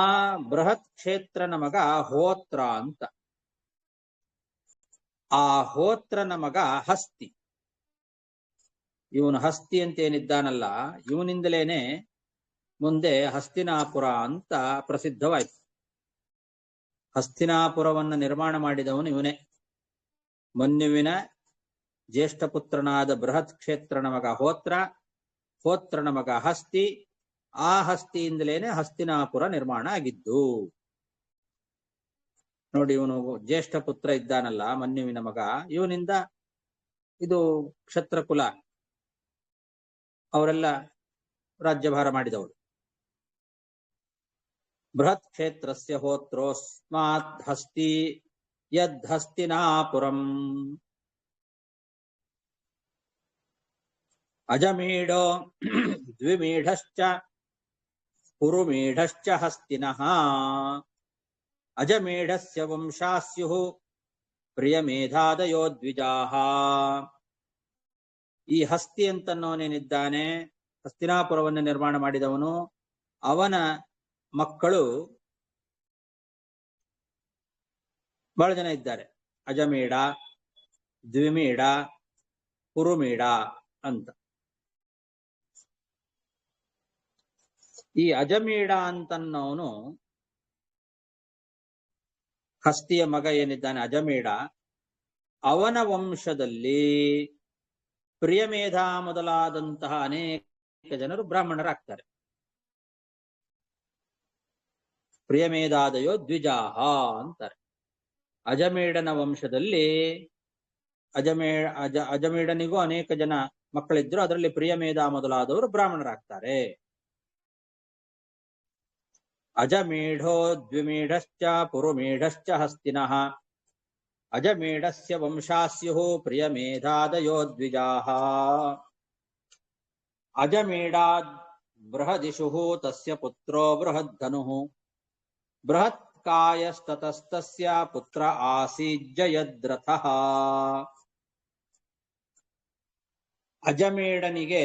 ಬೃಹತ್ ಕ್ಷೇತ್ರನ ಮಗ ಹೋತ್ರ ಅಂತ. ಆ ಹೋತ್ರನ ಮಗ ಹಸ್ತಿ. ಇವನು ಹಸ್ತಿ ಅಂತ ಏನಿದ್ದಾನಲ್ಲ ಇವನಿಂದಲೇನೆ ಮುಂದೆ ಹಸ್ತಿನಾಪುರ ಅಂತ ಪ್ರಸಿದ್ಧವಾಯಿತು. ಹಸ್ತಿನಾಪುರವನ್ನು ನಿರ್ಮಾಣ ಮಾಡಿದವನು ಇವನೇ. ಮನ್ಯುವಿನ ಜ್ಯೇಷ್ಠ ಪುತ್ರನಾದ ಬೃಹತ್ ಕ್ಷೇತ್ರನ ಮಗ ಹೋತ್ರ, ಹೋತ್ರನ ಮಗ ಹಸ್ತಿ. ಆ ಹಸ್ತಿಯಿಂದಲೇನೆ ಹಸ್ತಿನಾಪುರ ನಿರ್ಮಾಣ ಆಗಿದ್ದು. ನೋಡಿ, ಇವನು ಜ್ಯೇಷ್ಠ ಪುತ್ರ ಇದ್ದಾನಲ್ಲ ಮನ್ಯುವಿನ ಮಗ, ಇವನಿಂದ ಇದು ಕ್ಷತ್ರಕುಲ, ಅವರೆಲ್ಲ ರಾಜ್ಯಭಾರ ಮಾಡಿದವರು. ಬೃಹತ್ ಕ್ಷೇತ್ರಸ್ಯ ಹೋತ್ರೋಸ್ಮಾತ್ ಹಸ್ತಿ ಯದ್ಹಸ್ತಿನಾಪುರಂ ಅಜಮೀಢೋ ದ್ವಿಮೀಢಶ್ಚ ಪುರುಮೀಢಶ್ಚ ಹಸ್ತಿನಃ ಅಜಮೀಢಸ್ಯ ವಂಶಾಸ್ಯುಃ ಪ್ರಿಯಮೇಧಾದಯೋ ದ್ವಿಜಾಃ. ಈ ಹಸ್ತಿ ಅಂತನ್ನೋನೇನಿದ್ದಾನೆ, ಹಸ್ತಿನಾಪುರವನ್ನು ನಿರ್ಮಾಣ ಮಾಡಿದವನು, ಅವನ ಮಕ್ಕಳು ಬಹಳ ಜನ ಇದ್ದಾರೆ. ಅಜಮೀಢ, ದ್ವಿಮೀಢ, ಪುರುಮೀಢ ಅಂತ. ಈ ಅಜಮೀಢ ಅಂತನ್ನೋನು ಹಸ್ತಿಯ ಮಗ ಏನಿದ್ದಾನೆ ಅಜಮೀಢ, ಅವನ ವಂಶದಲ್ಲಿ ಪ್ರಿಯಮೇಧ ಮೊದಲಾದಂತಹ ಅನೇಕ ಜನರು ಬ್ರಾಹ್ಮಣರಾಗ್ತಾರೆ. ಪ್ರಿಯಮೇಧಾದಯೋ ದ್ವಿಜಾಹ ಅಂತಾರೆ. ಅಜಮೀಢನ ವಂಶದಲ್ಲಿ ಅಜಮೀಢನಿಗೂ ಅನೇಕ ಜನ ಮಕ್ಕಳಿದ್ರು, ಅದರಲ್ಲಿ ಪ್ರಿಯಮೇಧ ಮೊದಲಾದವರು ಬ್ರಾಹ್ಮಣರಾಗ್ತಾರೆ. ಅಜಮೀಢೋ ದ್ವಿಮೀಢಶ್ಚ ಪುರುಮೀಢಶ್ಚ ಹಸ್ತಿನಃ ಅಜಮೀಢಸ್ಯ ವಂಶಾಸ್ಯುಃ ಪ್ರಿಯಮೇಧಾದಯೋ ದ್ವಿಜಾಃ. ಅಜಮೀಢಾದ್ ಬೃಹದಿಷುಃ ತಸ್ಯ ಪುತ್ರೋ ಬೃಹದ್ಧನುಃ ಬೃಹತ್ಕಾಯಸ್ತತಸ್ತಸ್ಯ ಪುತ್ರ ಆಸೀಜ್ಜಯದ್ರಥಃ. ಅಜಮೀಢನಿಗೆ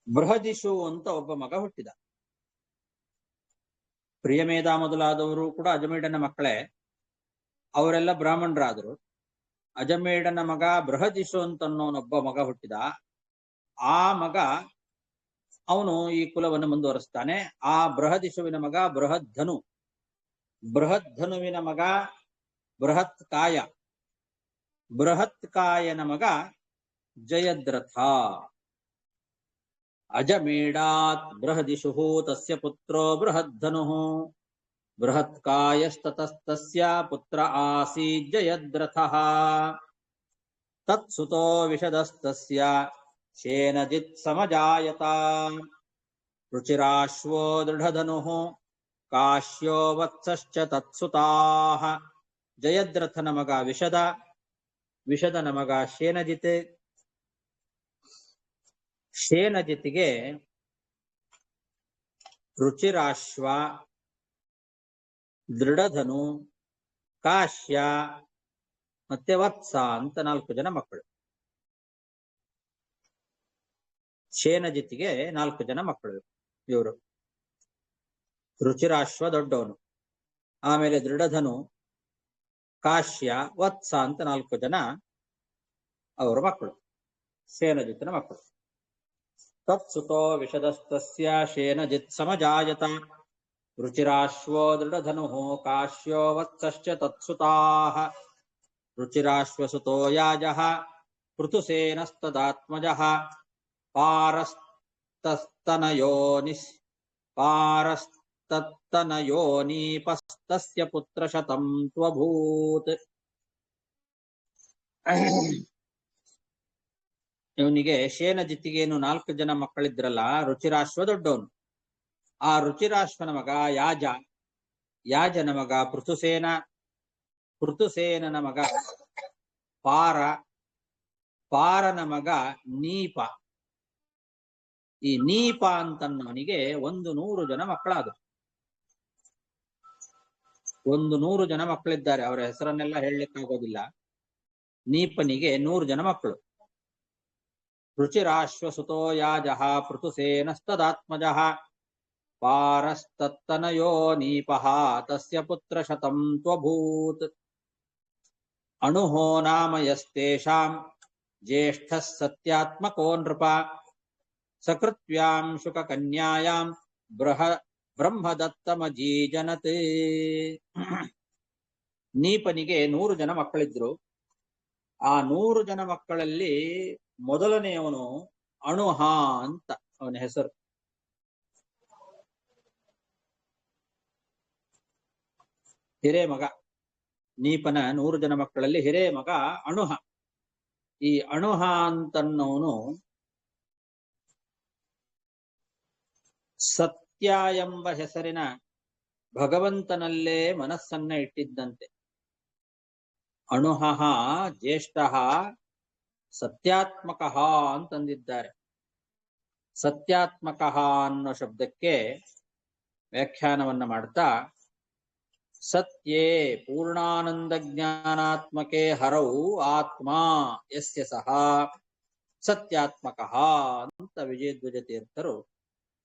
ಬೃಹದಿಷು ಅಂತ ಒಬ್ಬ ಮಗ ಹುಟ್ಟಿದ. ಪ್ರಿಯಮೇಧ ಮೊದಲಾದವರು ಕೂಡ ಅಜಮೀಢನ ಮಕ್ಕಳೇ, ಅವರೆಲ್ಲ ಬ್ರಾಹ್ಮಣರಾದರು. ಅಜಮೀಢನ ಮಗ ಬೃಹದಿಷು ಅಂತನ್ನೋನೊಬ್ಬ ಮಗ ಹುಟ್ಟಿದ. ಆ ಮಗ ಅವನು ಈ ಕುಲವನ್ನು ಮುಂದುವರಿಸ್ತಾನೆ. ಆ ಬೃಹದಿಷುವಿನ ಮಗ ಬೃಹದ್ಧನು, ಬೃಹದ್ಧನುವಿನ ಮಗ ಬೃಹತ್ಕಾಯ, ಬೃಹತ್ಕಾಯನ ಮಗ ಜಯದ್ರಥ. ಅಜಮೀಢಾತ್ ಬೃಹದಿಷುಃ ತಸ್ಯ ಪುತ್ರೋ ಬೃಹದ್ಧನುಃ ಬೃಹತ್ಕಾಯಸ್ತತಸ್ತಸ್ಯ ಪುತ್ರ ಆಸೀತ್ ಜಯದ್ರಥಃ. ತತ್ಸುತೋ ವಿಶದಸ್ತಸ್ಯ ಶೇನಜಿತ್ ಸಮಜಾಯತ ರುಚಿರಾಶ್ವೋ ದೃಢಧನುಃ ಕಾಶ್ಯೋ ವತ್ಸಶ್ಚ ತತ್ಸುತಾಃ. ಜಯದ್ರಥನ ಮಗ ವಿಶದ, ವಿಶದನ ಮಗ ಶೇನಜಿತ್. ಶೇನಜಿತಿಗೆ ರುಚಿರಾಶ್ವ, ದೃಢಧನು, ಕಾಶ್ಯ ಮತ್ತೆ ವತ್ಸ ಅಂತ 4 ಜನ ಮಕ್ಕಳು. ಶೇನಜಿತಿಗೆ 4 ಜನ ಮಕ್ಕಳು ಇವರು. ರುಚಿರಾಶ್ವ ದೊಡ್ಡವನು, ಆಮೇಲೆ ದೃಢಧನು, ಕಾಶ್ಯ, ವತ್ಸ ಅಂತ 4 ಜನ ಅವರ ಮಕ್ಕಳು, ಶೇನಜಿತನ ಮಕ್ಕಳು. ತತ್ಸುತೋ ವಿಶದಸ್ತಸ್ಯ ಶೇನಜಿತ್ ಸಮಜಾಯತ ರುಚಿರಾಶ್ವೋ ದೃಢಧನುಃ ಕಾಶ್ಯೋ ವತ್ಸಶ್ಚ ತತ್ಸುತಾಃ. ರುಚಿರಾಶ್ವಸುತೋ ಯಾಜಃ ಪೃಥುಸೇನಸ್ತದಾತ್ಮಜಃ ಪಾರಸ್ತನಯೋನಿಸ್ ಪಾರಸ್ತತ್ತನಯೋ ನೀಪಸ್ತಸ್ಯ ಪುತ್ರ ಶತಂ ತ್ವಭೂತ್. ಇವನಿಗೆ ಶೇನ ಜಿತ್ತಿಗೇನು 4 ಜನ ಮಕ್ಕಳಿದ್ರಲ್ಲ, ರುಚಿರಾಶ್ವ ದೊಡ್ಡವನು. ಆ ರುಚಿರಾಶ್ವನ ಮಗ ಯಾಜ, ಯಾಜನ ಮಗ ಪೃಥುಸೇನ, ಪೃಥುಸೇನನ ಮಗ ಪಾರ, ಪಾರನ ಮಗ ನೀಪ. ಈ ನೀಪ ಅಂತನ್ನವನಿಗೆ 100 ಜನ ಮಕ್ಕಳಾದರು. 100 ಜನ ಮಕ್ಕಳಿದ್ದಾರೆ. ಅವರ ಹೆಸರನ್ನೆಲ್ಲ ಹೇಳಲಿಕ್ಕಾಗೋದಿಲ್ಲ. ನೀಪನಿಗೆ 100 ಜನ ಮಕ್ಕಳು. ರುಚಿರಾಶ್ವಸುತೋ ಯಾಜಃ ಪೃಥುಸೇನಸ್ತದಾತ್ಮಜಃ ಪಾರಸ್ತತ್ತನಯೋ ನೀಪಃ ತಸ್ಯ ಪುತ್ರ ಶತಂ ತ್ವಭೂತ್. ಅಣುಹೋ ನಾಮ ಯಸ್ತೇಷಾಂ ಜ್ಯೇಷ್ಠಃ ಸತ್ಯಾತ್ಮಕೋ ನೃಪ ಸಕೃತ್ವ್ಯಾಂ ಶುಕಕನ್ಯಾಯಾಂ ಬ್ರಹ್ಮದತ್ತಮಜೀಜನತೆ. ನೀಪನಿಗೆ 100 ಜನ ಮಕ್ಕಳಿದ್ರು. ಆ 100 ಜನ ಮಕ್ಕಳಲ್ಲಿ ಮೊದಲನೆಯವನು ಅಣುಹ ಅಂತ ಅವನ ಹೆಸರು. ಹಿರೇ ಮಗ. ನೀಪನ 100 ಜನ ಮಕ್ಕಳಲ್ಲಿ ಹಿರೇ ಮಗ ಅಣುಹ. ಈ ಅಣುಹ ಅಂತನ್ನವನು ಸತ್ಯ ಎಂಬ ಹೆಸರಿನ ಭಗವಂತನಲ್ಲೇ ಮನಸ್ಸನ್ನ ಇಟ್ಟಿದ್ದಂತೆ. ಅಣುಹ ಜ್ಯೇಷ್ಠ ಸತ್ಯಾತ್ಮಕ ಅಂತಂದಿದ್ದಾರೆ. ಸತ್ಯಾತ್ಮಕ ಅನ್ನೋ ಶಬ್ದಕ್ಕೆ ವ್ಯಾಖ್ಯಾನವನ್ನ ಮಾಡ್ತಾ, ಸತ್ಯೇ ಪೂರ್ಣಾನಂದ ಜ್ಞಾನಾತ್ಮಕೆ ಹರೌ ಆತ್ಮ ಯಸ್ಯ ಸಹ ಸತ್ಯಾತ್ಮಕ ಅಂತ ವಿಜಯಧ್ವಜ ತೀರ್ಥರು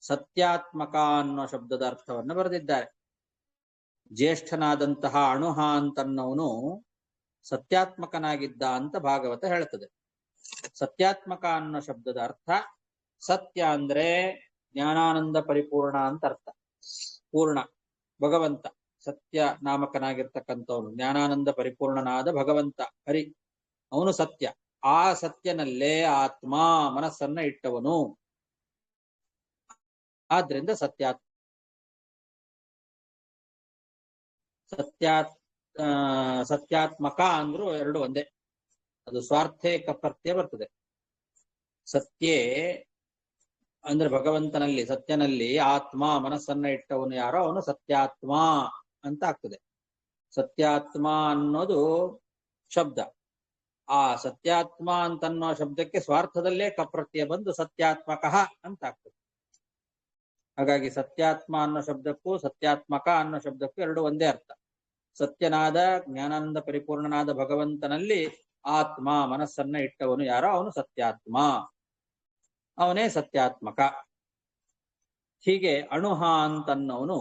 ಸತ್ಯಾತ್ಮಕ ಅನ್ನೋ ಶಬ್ದದ ಅರ್ಥವನ್ನು ಬರೆದಿದ್ದಾರೆ. ಜ್ಯೇಷ್ಠನಾದಂತಹ ಅಣುಹ ಅಂತನ್ನವನು ಸತ್ಯಾತ್ಮಕನಾಗಿದ್ದ ಅಂತ ಭಾಗವತ ಹೇಳ್ತದೆ. ಸತ್ಯಾತ್ಮಕ ಅನ್ನೋ ಶಬ್ದದ ಅರ್ಥ ಸತ್ಯ ಅಂದ್ರೆ ಜ್ಞಾನಾನಂದ ಪರಿಪೂರ್ಣ ಅಂತ ಅರ್ಥ. ಪೂರ್ಣ ಭಗವಂತ ಸತ್ಯ ನಾಮಕನಾಗಿರ್ತಕ್ಕಂಥವನು, ಜ್ಞಾನಾನಂದ ಪರಿಪೂರ್ಣನಾದ ಭಗವಂತ ಹರಿ, ಅವನು ಸತ್ಯ. ಆ ಸತ್ಯನಲ್ಲೇ ಆತ್ಮ ಮನಸ್ಸನ್ನ ಇಟ್ಟವನು. ಆದ್ರಿಂದ ಸತ್ಯಾತ್ಮಕ ಅಂದ್ರು ಎರಡು ಒಂದೇ. ಅದು ಸ್ವಾರ್ಥೇ ಕಪರ್ತ್ಯ ಬರ್ತದೆ. ಸತ್ಯೇ ಅಂದ್ರೆ ಭಗವಂತನಲ್ಲಿ, ಸತ್ಯನಲ್ಲಿ ಆತ್ಮ ಮನಸ್ಸನ್ನ ಇಟ್ಟವನು ಯಾರೋ ಅವನು ಸತ್ಯಾತ್ಮ ಅಂತ ಆಗ್ತದೆ. ಸತ್ಯಾತ್ಮ ಅನ್ನೋದು ಶಬ್ದ. ಆ ಸತ್ಯಾತ್ಮ ಅಂತನ್ನೋ ಶಬ್ದಕ್ಕೆ ಸ್ವಾರ್ಥದಲ್ಲೇ ಕಪ್ರತ್ಯಯ ಬಂದು ಸತ್ಯಾತ್ಮಕ ಅಂತ ಆಗ್ತದೆ. ಹಾಗಾಗಿ ಸತ್ಯಾತ್ಮ ಅನ್ನೋ ಶಬ್ದಕ್ಕೂ ಸತ್ಯಾತ್ಮಕ ಅನ್ನೋ ಶಬ್ದಕ್ಕೂ ಎರಡು ಒಂದೇ ಅರ್ಥ. ಸತ್ಯನಾದ ಜ್ಞಾನಾನಂದ ಪರಿಪೂರ್ಣನಾದ ಭಗವಂತನಲ್ಲಿ ಆತ್ಮ ಮನಸ್ಸನ್ನ ಇಟ್ಟವನು ಯಾರೋ ಅವನು ಸತ್ಯಾತ್ಮ, ಅವನೇ ಸತ್ಯಾತ್ಮಕ. ಹೀಗೆ ಅಣುಹ ಅಂತನ್ನವನು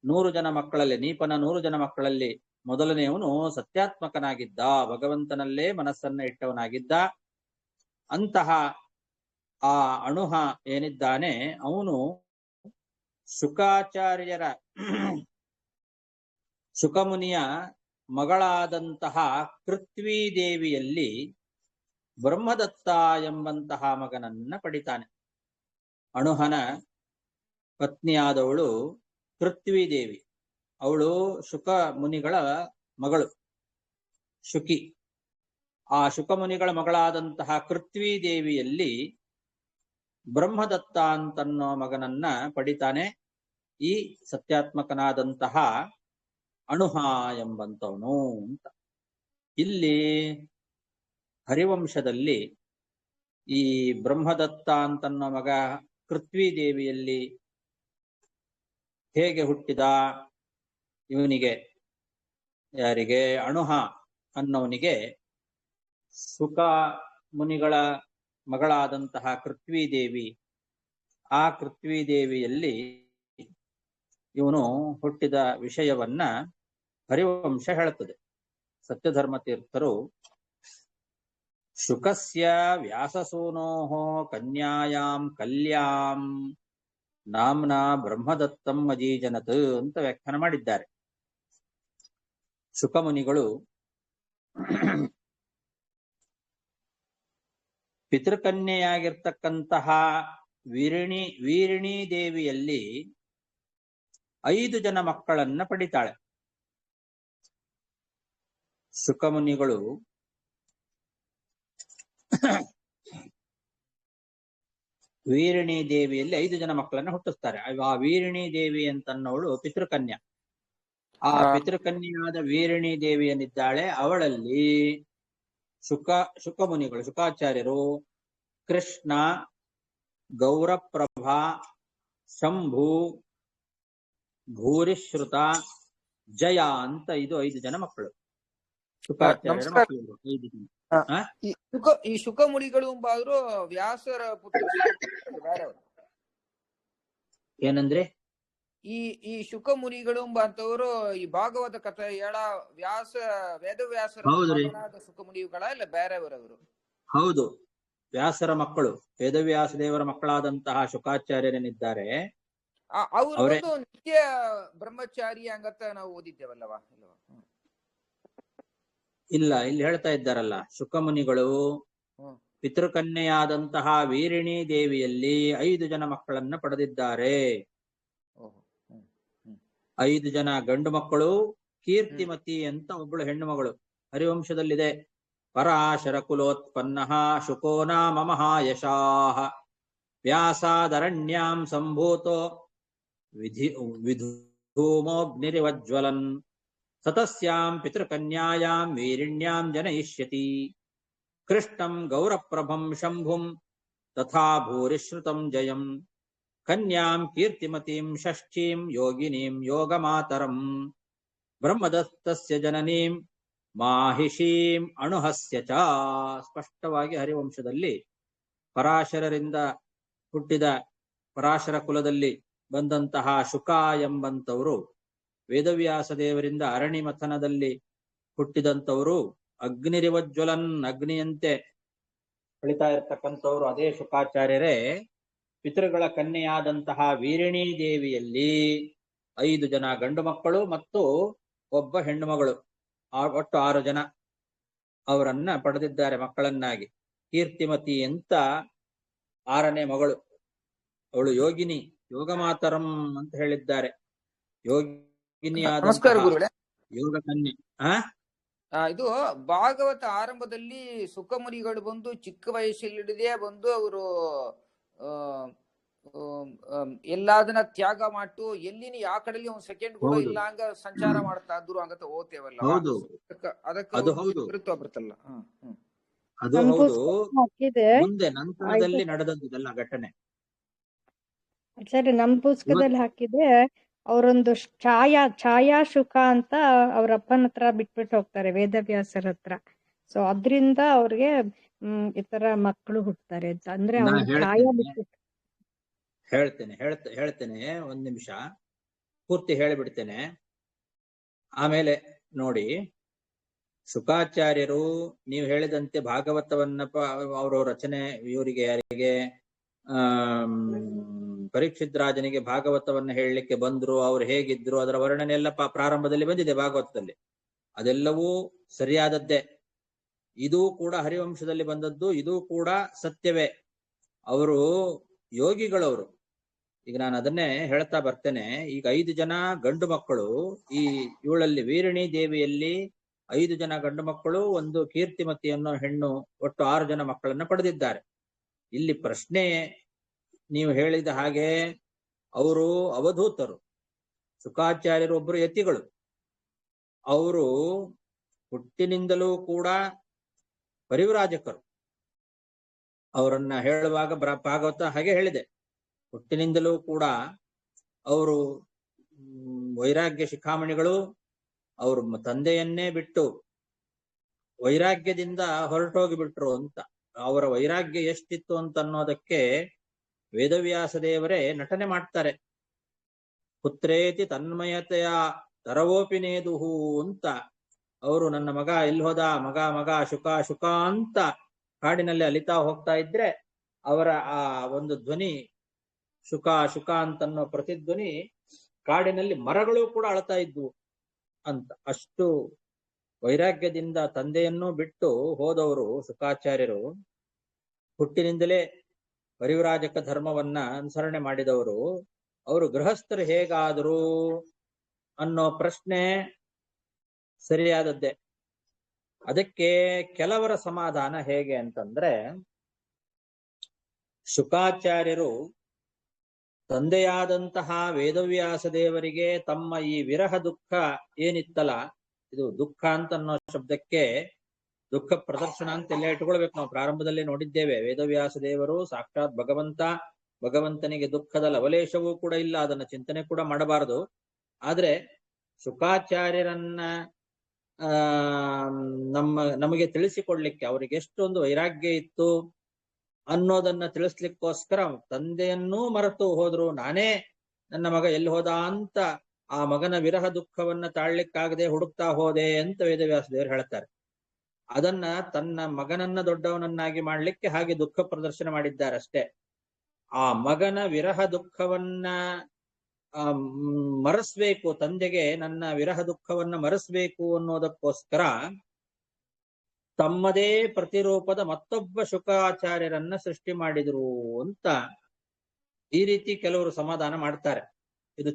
100 ಜನ ಮಕ್ಕಳಲ್ಲಿ, ನೀಪನ 100 ಜನ ಮಕ್ಕಳಲ್ಲಿ ಮೊದಲನೆಯವನು ಸತ್ಯಾತ್ಮಕನಾಗಿದ್ದ, ಭಗವಂತನಲ್ಲೇ ಮನಸ್ಸನ್ನ ಇಟ್ಟವನಾಗಿದ್ದ. ಅಂತಹ ಆ ಅಣುಹ ಏನಿದ್ದಾನೆ ಅವನು ಶುಕಾಚಾರ್ಯರ ಶುಕಮುನಿಯ ಮಗಳಾದಂತಹ ಕೃತ್ವೀದೇವಿಯಲ್ಲಿ ಬ್ರಹ್ಮದತ್ತ ಎಂಬಂತಹ ಮಗನನ್ನ ಪಡಿತಾನೆ. ಅಣುಹನ ಪತ್ನಿಯಾದವಳು ಕೃತ್ವೀದೇವಿ. ಅವಳು ಶುಕ ಮುನಿಗಳ ಮಗಳು, ಶುಕಿ. ಆ ಶುಕಮುನಿಗಳ ಮಗಳಾದಂತಹ ಕೃತ್ವೀದೇವಿಯಲ್ಲಿ ಬ್ರಹ್ಮದತ್ತ ಅಂತನ್ನೋ ಮಗನನ್ನ ಪಡಿತಾನೆ ಈ ಸತ್ಯಾತ್ಮಕನಾದಂತಹ ಅಣುಹ ಎಂಬಂತವನು ಅಂತ. ಇಲ್ಲಿ ಹರಿವಂಶದಲ್ಲಿ ಈ ಬ್ರಹ್ಮದತ್ತ ಅಂತನ್ನೋ ಮಗ ಕೃತ್ವೀದೇವಿಯಲ್ಲಿ ಹೇಗೆ ಹುಟ್ಟಿದ, ಇವನಿಗೆ ಯಾರಿಗೆ ಅಣುಹ ಅನ್ನೋನಿಗೆ ಶುಕ ಮುನಿಗಳ ಮಗಳಾದಂತಹ ಕೃತ್ವೀದೇವಿ, ಆ ಕೃತ್ವೀದೇವಿಯಲ್ಲಿ ಇವನು ಹುಟ್ಟಿದ ವಿಷಯವನ್ನ ಹರಿವಂಶ ಹೇಳುತ್ತದೆ. ಸತ್ಯಧರ್ಮ ತೀರ್ಥರು ಶುಕಸ್ಯ ವ್ಯಾಸಸೂನೋಃ ಕನ್ಯಾಯಾಂ ಕಲ್ಯಾಂ ನಾಮ್ನಾ ಬ್ರಹ್ಮದತ್ತಂ ಅಜೀಜನತ್ ಅಂತ ವ್ಯಾಖ್ಯಾನ ಮಾಡಿದ್ದಾರೆ. ಶುಕಮುನಿಗಳು ಪಿತೃಕನ್ಯೆಯಾಗಿರ್ತಕ್ಕಂತಹ ವೀರಿಣಿ ದೇವಿಯಲ್ಲಿ 5 ಜನ ಮಕ್ಕಳನ್ನ ಪಡಿತಾಳೆ. ಶುಕಮುನಿಗಳು ವೀರಿಣಿ ದೇವಿಯಲ್ಲಿ 5 ಜನ ಮಕ್ಕಳನ್ನ ಹುಟ್ಟಿಸ್ತಾರೆ. ಆ ವೀರಿಣಿ ದೇವಿ ಅಂತನ್ನೋಳು ಪಿತೃಕನ್ಯಾ. ಆ ಪಿತೃಕನ್ಯಾದ ವೀರಿಣಿ ದೇವಿಯನ್ನಿದ್ದಾಳೆ. ಅವಳಲ್ಲಿ ಶುಕಮುನಿಗಳು, ಶುಕಾಚಾರ್ಯರು ಕೃಷ್ಣ, ಗೌರಪ್ರಭಾ, ಶಂಭು, ಭೂರಿಶ್ರುತ, ಜಯ ಅಂತ ಇದು 5 ಜನ ಮಕ್ಕಳು. ಶುಕಾಚಾರ್ಯರ ಮಕ್ಕಳು 5 ಜನ. ಈ ಶುಕಮುನಿಗಳು ಎಂಬಾದ್ರು ವ್ಯಾಸರ ಪುತ್ರ ಬೇರೆಯವರು. ಏನಂದ್ರೆ ಈ ಶುಕಮುನಿಗಳು ಎಂಬಂತವರು ಈ ಭಾಗವತ ಕಥೆ ಹೇಳ ವೇದವ್ಯಾಸರ ಶುಕಮುನಿಗಳ ಇಲ್ಲ ಬೇರೆಯವರವರು? ಹೌದು, ವ್ಯಾಸರ ಮಕ್ಕಳು, ವೇದವ್ಯಾಸ ದೇವರ ಮಕ್ಕಳಾದಂತಹ ಶುಕಾಚಾರ್ಯರೇನಿದ್ದಾರೆ ಅವರು ನಿತ್ಯ ಬ್ರಹ್ಮಚಾರಿ ಹಂಗತ್ತ ನಾವು ಓದಿದ್ದೇವಲ್ಲವಾ? ಇಲ್ಲ, ಇಲ್ಲಿ ಹೇಳ್ತಾ ಇದ್ದಾರಲ್ಲ, ಶುಕಮುನಿಗಳು ಪಿತೃಕನ್ಯೆಯಾದಂತಹ ವೀರಿಣಿ ದೇವಿಯಲ್ಲಿ 5 ಜನ ಮಕ್ಕಳನ್ನ ಪಡೆದಿದ್ದಾರೆ. 5 ಜನ ಗಂಡು ಮಕ್ಕಳು, ಕೀರ್ತಿಮತಿ ಅಂತ ಒಬ್ಬಳು ಹೆಣ್ಣು ಮಗಳು. ಹರಿವಂಶದಲ್ಲಿದೆ, ಪರಾಶರ ಕುಲೋತ್ಪನ್ನ ಶುಕೋ ನಾಮ ಮಹಾಯಶಾಃ ವ್ಯಾಸಾದರಣ್ಯಾಂ ಸಂಭೂತೋ ವಿಧೂಮೋಗ್ನಿರಿವಜ್ವಲನ್ ಸತಸ್ಯಾಂ ಪಿತೃಕನ್ಯಾಯಾಂ ವೀರಿಣ್ಯಾಂ ಜನಯಿಷ್ಯತಿ ಕೃಷ್ಣಂ ಗೌರಪ್ರಭಂ ಶಂಭುಂ ತಥಾ ಭೂರಿಶ್ರುತಂ ಜಯಂ ಕನ್ಯಾಂ ಕೀರ್ತಿಮತೀಂ ಷಷ್ಠೀಂ ಯೋಗಿನೀಂ ಯೋಗಮಾತರಂ ಬ್ರಹ್ಮದತ್ತಸ್ಯ ಜನನೀಂ ಮಾಹಿಷೀಂ ಅಣುಹಸ್ಯ ಚ. ಸ್ಪಷ್ಟವಾಗಿ ಹರಿವಂಶದಲ್ಲಿ ಪರಾಶರರಿಂದ ಹುಟ್ಟಿದ, ಪರಾಶರ ಕುಲದಲ್ಲಿ ಬಂದಂತಹ ಶುಕ ಎಂಬಂತವರು, ವೇದವ್ಯಾಸ ದೇವರಿಂದ ಅರಣಿ ಮಥನದಲ್ಲಿ ಹುಟ್ಟಿದಂಥವರು, ಅಗ್ನಿರಿವಜ್ವಲನ್ ಅಗ್ನಿಯಂತೆ ಹೊಳಿತಾ ಇರ್ತಕ್ಕಂಥವ್ರು ಅದೇ ಶುಕಾಚಾರ್ಯರೇ. ಪಿತೃಗಳ ಕನ್ಯೆಯಾದಂತಹ ವೀರಿಣಿ ದೇವಿಯಲ್ಲಿ 5 ಜನ ಗಂಡು ಮಕ್ಕಳು ಮತ್ತು ಒಬ್ಬ ಹೆಣ್ಣು ಮಗಳು, ಒಟ್ಟು 6 ಜನ ಅವರನ್ನ ಪಡೆದಿದ್ದಾರೆ ಮಕ್ಕಳನ್ನಾಗಿ. ಕೀರ್ತಿಮತಿ ಅಂತ 6ನೇ ಮಗಳು, ಅವಳು ಯೋಗಿನಿ, ಯೋಗಮಾತರಂ ಅಂತ ಹೇಳಿದ್ದಾರೆ. ಯೋಗಿನಿಯಾದ ಯೋಗ ಕನ್ಯೆ. ಇದು ಭಾಗವತ ಆರಂಭದಲ್ಲಿ ಸುಖಮುನಿಗಳು ಬಂದು ಚಿಕ್ಕ ವಯಸ್ಸಲ್ಲಿಡದೆ ಬಂದು ಅವರು ಎಲ್ಲದನ್ನ ತ್ಯಾಗ ಮಾಡು ಎಲ್ಲಿನ ಆ ಕಡೆಯಲ್ಲಿ ಒಂದ್ ಸೆಕೆಂಡ್ ಕೂಡ ಇಲ್ಲ ಹಂಗ ಸಂಚಾರ ಮಾಡ್ತಾ ಇದ್ರು ಹಂಗತ ಓದ್ತೇವಲ್ಲ, ಅದಕ್ಕೆ ಬರ್ತಲ್ಲ. ಅದು ಹೌದು, ಮುಂದೆ ನಂತರದಲ್ಲಿ ನಡೆದದ್ದೆಲ್ಲ ಘಟನೆ. ಸರಿ, ನಮ್ ಪುಸ್ತಕದಲ್ಲಿ ಹಾಕಿದೆ. ಅವರೊಂದು ಛಾಯಾ ಶುಕ ಅಂತ ಅವ್ರ ಅಪ್ಪನ ಹತ್ರ ಬಿಟ್ಬಿಟ್ಟು ಹೋಗ್ತಾರೆ, ವೇದವ್ಯಾಸರ ಹತ್ರ. ಸೊ ಅದ್ರಿಂದ ಅವ್ರಿಗೆ ಈ ತರ ಮಕ್ಕಳು ಹುಡ್ತಾರೆ ಅಂತ. ಅಂದ್ರೆ ಅವ್ರ ಛಾಯಾ ಬಿಟ್ಬಿಟ್ಟು ಹೇಳ್ತೇನೆ, ಒಂದ್ ನಿಮಿಷ ಪೂರ್ತಿ ಹೇಳಿಬಿಡ್ತೇನೆ. ಆಮೇಲೆ ನೋಡಿ, ಶುಕಾಚಾರ್ಯರು ನೀವು ಹೇಳಿದಂತೆ ಭಾಗವತವನ್ನ ಅವರು ರಚನೆ, ಇವರಿಗೆ ಯಾರಿಗೆ ಪರೀಕ್ಷಿತ್ ರಾಜನಿಗೆ ಭಾಗವತವನ್ನ ಹೇಳಲಿಕ್ಕೆ ಬಂದ್ರು, ಅವ್ರು ಹೇಗಿದ್ರು ಅದರ ವರ್ಣನೆ ಎಲ್ಲ ಪ್ರಾರಂಭದಲ್ಲಿ ಬಂದಿದೆ ಭಾಗವತದಲ್ಲಿ. ಅದೆಲ್ಲವೂ ಸರಿಯಾದದ್ದೇ. ಇದು ಕೂಡ ಹರಿವಂಶದಲ್ಲಿ ಬಂದದ್ದು, ಇದು ಕೂಡ ಸತ್ಯವೇ. ಅವರು ಯೋಗಿಗಳವರು. ಈಗ ನಾನು ಅದನ್ನೇ ಹೇಳ್ತಾ ಬರ್ತೇನೆ. ಈಗ 5 ಜನ ಗಂಡು ಮಕ್ಕಳು, ಈ ಇವಳಲ್ಲಿ ವೀರಿಣಿ ದೇವಿಯಲ್ಲಿ 5 ಜನ ಗಂಡು ಮಕ್ಕಳು, ಒಂದು ಕೀರ್ತಿಮತಿ ಅನ್ನೋ ಹೆಣ್ಣು, ಒಟ್ಟು 6 ಜನ ಮಕ್ಕಳನ್ನ ಪಡೆದಿದ್ದಾರೆ. ಇಲ್ಲಿ ಪ್ರಶ್ನೆ, ನೀವು ಹೇಳಿದ ಹಾಗೆ ಅವರು ಅವಧೂತರು, ಶುಕಾಚಾರ್ಯರು ಒಬ್ಬರು ಯತಿಗಳು. ಅವರು ಹುಟ್ಟಿನಿಂದಲೂ ಕೂಡ ಪರಿವ್ರಾಜಕರು. ಅವರನ್ನ ಹೇಳುವಾಗ ಭಾಗವತ ಹಾಗೆ ಹೇಳಿದೆ, ಹುಟ್ಟಿನಿಂದಲೂ ಕೂಡ ಅವರು ವೈರಾಗ್ಯ ಶಿಖಾಮಣಿಗಳು. ಅವರು ತಂದೆಯನ್ನೇ ಬಿಟ್ಟು ವೈರಾಗ್ಯದಿಂದ ಹೊರಟೋಗಿ ಬಿಟ್ರು ಅಂತ. ಅವರ ವೈರಾಗ್ಯ ಎಷ್ಟಿತ್ತು ಅಂತ ಅನ್ನೋದಕ್ಕೆ ವೇದವ್ಯಾಸ ದೇವರೇ ನಟನೆ ಮಾಡ್ತಾರೆ. ಪುತ್ರೇತಿ ತನ್ಮಯತೆಯ ತರವೋಪಿನೇದುಹು ಅಂತ. ಅವರು ನನ್ನ ಮಗ ಎಲ್ಲಿ ಹೋದ, ಮಗ ಶುಕ ಅಂತ ಕಾಡಿನಲ್ಲಿ ಅಲಿತಾ ಹೋಗ್ತಾ ಇದ್ರೆ ಅವರ ಆ ಒಂದು ಧ್ವನಿ ಶುಕ ಅಂತನ್ನೋ ಪ್ರತಿಧ್ವನಿ ಕಾಡಿನಲ್ಲಿ ಮರಗಳು ಕೂಡ ಅಳ್ತಾ ಇದ್ವು ಅಂತ. ಅಷ್ಟು ವೈರಾಗ್ಯದಿಂದ ತಂದೆಯನ್ನು ಬಿಟ್ಟು ಹೋದವರು ಶುಕಾಚಾರ್ಯರು. ಹುಟ್ಟಿನಿಂದಲೇ ಪರಿವ್ರಾಜಕ ಧರ್ಮವನ್ನ ಅನುಸರಣೆ ಮಾಡಿದವರು. ಅವರು ಗೃಹಸ್ಥರು ಹೇಗಾದರೂ ಅನ್ನೋ ಪ್ರಶ್ನೆ ಸರಿಯಾದದ್ದೇ. ಅದಕ್ಕೆ ಕೆಲವರ ಸಮಾಧಾನ ಹೇಗೆ ಅಂತಂದ್ರೆ, ಶುಕಾಚಾರ್ಯರು ತಂದೆಯಾದಂತಹ ವೇದವ್ಯಾಸ ದೇವರಿಗೆ ತಮ್ಮ ಈ ವಿರಹ ದುಃಖ ಏನಿತ್ತಲ್ಲ, ಇದು ದುಃಖ ಅಂತ ಅನ್ನೋ ಶಬ್ದಕ್ಕೆ ದುಃಖ ಪ್ರದರ್ಶನ ಅಂತ ಎಲ್ಲ ಇಟ್ಕೊಳ್ಬೇಕು. ನಾವು ಪ್ರಾರಂಭದಲ್ಲಿ ನೋಡಿದ್ದೇವೆ, ವೇದವ್ಯಾಸ ದೇವರು ಸಾಕ್ಷಾತ್ ಭಗವಂತನಿಗೆ ದುಃಖದ ಲವಲೇಶವೂ ಕೂಡ ಇಲ್ಲ, ಅದನ್ನ ಚಿಂತನೆ ಕೂಡ ಮಾಡಬಾರದು. ಆದ್ರೆ ಶುಕಾಚಾರ್ಯರನ್ನ ನಮಗೆ ತಿಳಿಸಿಕೊಡ್ಲಿಕ್ಕೆ ಅವರಿಗೆ ಎಷ್ಟೊಂದು ವೈರಾಗ್ಯ ಇತ್ತು ಅನ್ನೋದನ್ನ ತಿಳಿಸ್ಲಿಕ್ಕೋಸ್ಕರ ತಂದೆಯನ್ನೂ ಮರೆತು ಹೋದ್ರು, ನಾನೇ ನನ್ನ ಮಗ ಎಲ್ಲಿ ಹೋದ ಅಂತ ಆ ಮಗನ ವಿರಹ ದುಃಖವನ್ನ ತಾಳ್ಲಿಕ್ಕಾಗದೆ ಹುಡುಕ್ತಾ ಹೋದೆ ಅಂತ ವೇದವ್ಯಾಸ ದೇವರು ಹೇಳ್ತಾರೆ. ಅದನ್ನ ತನ್ನ ಮಗನನ್ನ ದೊಡ್ಡವನನ್ನಾಗಿ ಮಾಡ್ಲಿಕ್ಕೆ ಹಾಗೆ ದುಃಖ ಪ್ರದರ್ಶನ ಮಾಡಿದ್ದಾರೆ ಅಷ್ಟೇ. ಆ ಮಗನ ವಿರಹ ದುಃಖವನ್ನ ಮರೆಸ್ಬೇಕು, ತಂದೆಗೆ ನನ್ನ ವಿರಹ ದುಃಖವನ್ನ ಮರೆಸ್ಬೇಕು ಅನ್ನೋದಕ್ಕೋಸ್ಕರ ತಮ್ಮದೇ ಪ್ರತಿರೂಪದ ಮತ್ತೊಬ್ಬ ಶುಕಾಚಾರ್ಯರನ್ನ ಸೃಷ್ಟಿ ಮಾಡಿದ್ರು ಅಂತ ಈ ರೀತಿ ಕೆಲವರು ಸಮಾಧಾನ ಮಾಡ್ತಾರೆ. ಇದು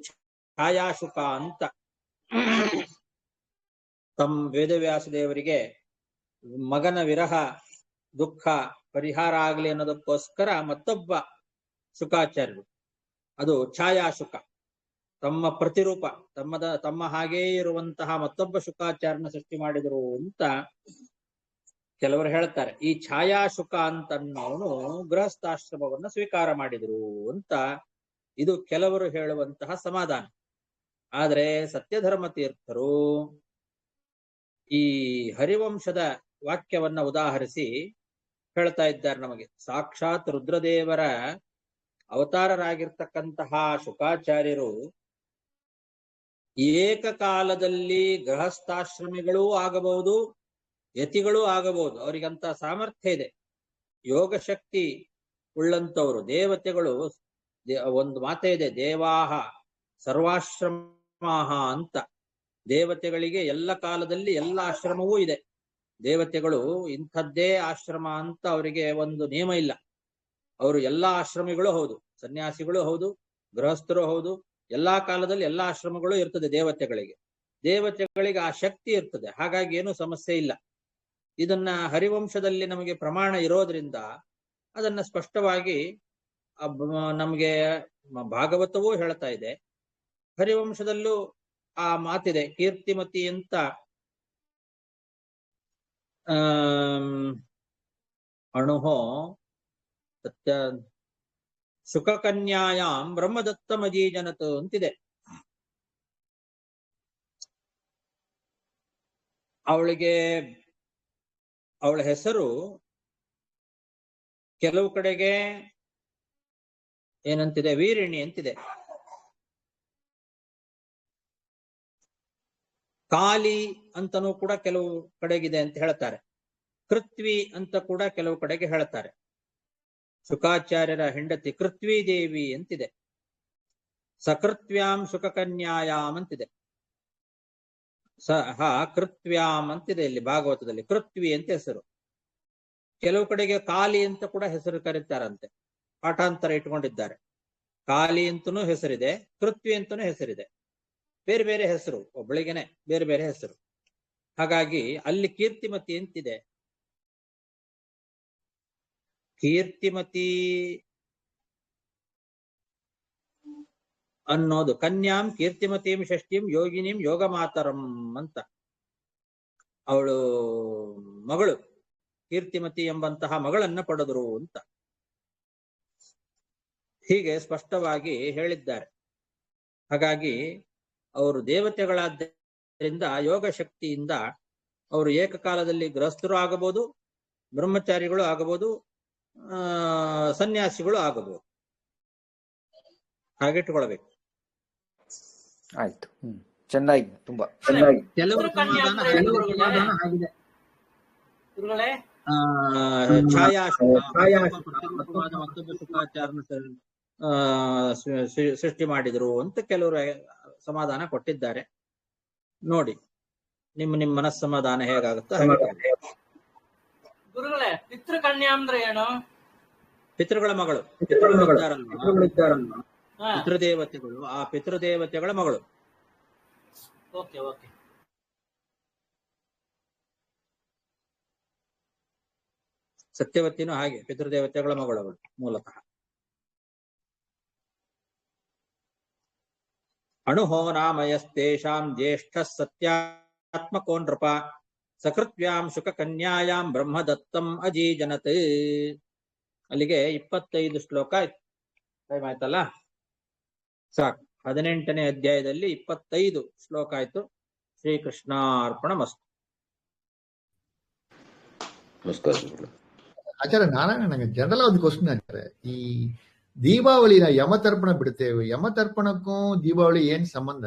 ಛಾಯಾಶುಕ ಅಂತ. ವೇದವ್ಯಾಸ ದೇವರಿಗೆ ಮಗನ ವಿರಹ ದುಃಖ ಪರಿಹಾರ ಆಗಲಿ ಅನ್ನೋದಕ್ಕೋಸ್ಕರ ಮತ್ತೊಬ್ಬ ಶುಕಾಚಾರ್ಯರು, ಅದು ಛಾಯಾಶುಕ, ತಮ್ಮ ಪ್ರತಿರೂಪ, ತಮ್ಮ ಹಾಗೇ ಇರುವಂತಹ ಮತ್ತೊಬ್ಬ ಶುಕಾಚಾರ್ಯನ ಸೃಷ್ಟಿ ಮಾಡಿದರು ಅಂತ ಕೆಲವರು ಹೇಳ್ತಾರೆ. ಈ ಛಾಯಾಶುಕ ಅಂತನ್ನೋನು ಗೃಹಸ್ಥಾಶ್ರಮವನ್ನ ಸ್ವೀಕಾರ ಮಾಡಿದ್ರು ಅಂತ ಇದು ಕೆಲವರು ಹೇಳುವಂತಹ ಸಮಾಧಾನ. ಆದ್ರೆ ಸತ್ಯಧರ್ಮ ತೀರ್ಥರು ಈ ಹರಿವಂಶದ ವಾಕ್ಯವನ್ನ ಉದಾಹರಿಸಿ ಹೇಳ್ತಾ ಇದ್ದಾರೆ ನಮಗೆ. ಸಾಕ್ಷಾತ್ ರುದ್ರದೇವರ ಅವತಾರರಾಗಿರ್ತಕ್ಕಂತಹ ಶುಕಾಚಾರ್ಯರು ಏಕಕಾಲದಲ್ಲಿ ಗೃಹಸ್ಥಾಶ್ರಮಿಗಳೂ ಆಗಬಹುದು, ಯತಿಗಳೂ ಆಗಬಹುದು. ಅವರಿಗಂತ ಸಾಮರ್ಥ್ಯ ಇದೆ, ಯೋಗ ಶಕ್ತಿ ಉಳ್ಳಂತವರು. ದೇವತೆಗಳು, ಒಂದು ಮಾತೇ ಇದೆ, ದೇವಾಹ ಸರ್ವಾಶ್ರಮಾಹ ಅಂತ. ದೇವತೆಗಳಿಗೆ ಎಲ್ಲ ಕಾಲದಲ್ಲಿ ಎಲ್ಲ ಆಶ್ರಮವೂ ಇದೆ. ದೇವತೆಗಳು ಇಂಥದ್ದೇ ಆಶ್ರಮ ಅಂತ ಅವರಿಗೆ ಒಂದು ನಿಯಮ ಇಲ್ಲ. ಅವರು ಎಲ್ಲಾ ಆಶ್ರಮಿಗಳು ಹೌದು, ಸನ್ಯಾಸಿಗಳು ಹೌದು, ಗೃಹಸ್ಥರು ಹೌದು. ಎಲ್ಲಾ ಕಾಲದಲ್ಲಿ ಎಲ್ಲಾ ಆಶ್ರಮಗಳು ಇರ್ತದೆ ದೇವತೆಗಳಿಗೆ ಆ ಶಕ್ತಿ ಇರ್ತದೆ. ಹಾಗಾಗಿ ಏನು ಸಮಸ್ಯೆ ಇಲ್ಲ. ಇದನ್ನ ಹರಿವಂಶದಲ್ಲಿ ನಮಗೆ ಪ್ರಮಾಣ ಇರೋದ್ರಿಂದ ಅದನ್ನ ಸ್ಪಷ್ಟವಾಗಿ ನಮಗೆ ಭಾಗವತವೂ ಹೇಳ್ತಾ ಇದೆ, ಹರಿವಂಶದಲ್ಲೂ ಆ ಮಾತಿದೆ. ಕೀರ್ತಿಮತಿ ಅಂತ ಅಣುಹೋ ಸತ್ಯ ಶುಕಕನ್ಯಾಯಾಂ ಬ್ರಹ್ಮದತ್ತಮಜೀಜನತ್ ಅಂತಿದೆ. ಅವಳ ಹೆಸರು ಕೆಲವು ಕಡೆಗೆ ಏನಂತಿದೆ, ವೀರಿಣಿ ಅಂತಿದೆ. ಕಾಲಿ ಅಂತನೂ ಕೂಡ ಕೆಲವು ಕಡೆಗಿದೆ ಅಂತ ಹೇಳ್ತಾರೆ. ಕೃತ್ವಿ ಅಂತ ಕೂಡ ಕೆಲವು ಕಡೆಗೆ ಹೇಳ್ತಾರೆ. ಶುಕಾಚಾರ್ಯರ ಹೆಂಡತಿ ಕೃತ್ವಿ ದೇವಿ ಅಂತಿದೆ. ಸಕೃತ್ವ್ಯಾಂ ಶುಕಕನ್ಯಾಯಾಮ್ ಅಂತಿದೆ. ಕೃತ್ವ್ಯಾಮ್ ಅಂತಿದೆ ಇಲ್ಲಿ ಭಾಗವತದಲ್ಲಿ. ಕೃತ್ವಿ ಅಂತ ಹೆಸರು. ಕೆಲವು ಕಡೆಗೆ ಕಾಲಿ ಅಂತ ಕೂಡ ಹೆಸರು ಕರೀತಾರಂತೆ, ಪಾಠಾಂತರ ಇಟ್ಕೊಂಡಿದ್ದಾರೆ. ಕಾಲಿ ಅಂತನೂ ಹೆಸರಿದೆ, ಕೃತ್ವಿ ಅಂತನೂ ಹೆಸರಿದೆ. ಬೇರೆ ಬೇರೆ ಹೆಸರು, ಒಬ್ಬಳಿಗೆನೆ ಬೇರೆ ಬೇರೆ ಹೆಸರು. ಹಾಗಾಗಿ ಅಲ್ಲಿ ಕೀರ್ತಿಮತಿ ಅಂತಿದೆ. ಕೀರ್ತಿಮತಿ ಅನ್ನೋದು ಕನ್ಯಾಂ ಕೀರ್ತಿಮತೀಂ ಷಷ್ಠೀಂ ಯೋಗಿನೀಂ ಯೋಗ ಮಾತರಂ ಅಂತ. ಅವಳು ಮಗಳು ಕೀರ್ತಿಮತಿ ಎಂಬಂತಹ ಮಗಳನ್ನ ಪಡೆದರು ಅಂತ ಹೀಗೆ ಸ್ಪಷ್ಟವಾಗಿ ಹೇಳಿದ್ದಾರೆ. ಹಾಗಾಗಿ ಅವರು ದೇವತೆಗಳಾದ್ದರಿಂದ ಯೋಗ ಶಕ್ತಿಯಿಂದ ಅವರು ಏಕಕಾಲದಲ್ಲಿ ಗೃಹಸ್ಥರು ಆಗಬಹುದು, ಬ್ರಹ್ಮಚಾರಿಗಳು ಆಗಬಹುದು, ಸನ್ಯಾಸಿಗಳು ಆಗಬಹುದು. ಹಾಗಿಟ್ಟುಕೊಳ್ಬೇಕು. ಆಯ್ತು, ಚೆನ್ನಾಗಿ, ತುಂಬಾ ಕೆಲವರು ಸಮಾಧಾನ ಆಗಿದೆ. ಮತ್ತೊಬ್ಬ ಶುಕಾಚಾರ್ಯನ ಸೃಷ್ಟಿ ಮಾಡಿದ್ರು ಅಂತ ಕೆಲವರು ಸಮಾಧಾನ ಕೊಟ್ಟಿದ್ದಾರೆ. ನೋಡಿ, ನಿಮ್ಮ ಮನಸ್ಸಮಾಧಾನ ಹೇಗಾಗುತ್ತೋ ಹಾಗೆ. ಗುರುಗಳೇ, ಪಿತೃಕನ್ಯಾ ಅಂದ್ರೆ ಏನು? ಪಿತೃಗಳ ಮಗಳು. ಹಾ ಪಿತೃದೇವತೆಗಳು ಆ ಪಿತೃದೇವತೆಗಳ ಮಗಳು. Okay okay. ಸತ್ಯವತಿನೂ ಹಾಗೆ ಪಿತೃದೇವತೆಗಳ ಮಗಳವಳು ಮೂಲತಃ. ಅಣುಹೋ ನಾಮಯಸ್ತೇಷಾಂ ಜ್ಯೇಷ್ಠ ಸತ್ಯಾತ್ಮಕೋ ನೃಪ ಸಕೃತ್ವ್ಯಾಂ ಶುಕ ಕನ್ಯಾಯಾಂ ಬ್ರಹ್ಮದತ್ತಂ ಅಜೀಜನತ್. ಅಲ್ಲಿಗೆ 25 ಶ್ಲೋಕ ಆಯ್ತು. ಟೈಮ್ ಆಯ್ತಲ್ಲ, ಸಾಕು. 18ನೇ ಅಧ್ಯಾಯದಲ್ಲಿ 25 ಶ್ಲೋಕ ಆಯ್ತು. ಶ್ರೀಕೃಷ್ಣಾರ್ಪಣ ಮಸ್ತು. ನಮಸ್ಕಾರ. ಆಚಾರ್ಯ ನಾರಾಯಣ, ನಂಗೆ ಜನರಲ್ ಒಂದು ಕ್ವಶನ್ ಆಚಾರ್ಯ. ಈ ದೀಪಾವಳಿನ ಯಮತರ್ಪಣ ಬಿಡ್ತೇವೆ, ಯಮತರ್ಪಣಕ್ಕೂ ದೀಪಾವಳಿ ಏನ್ ಸಂಬಂಧ?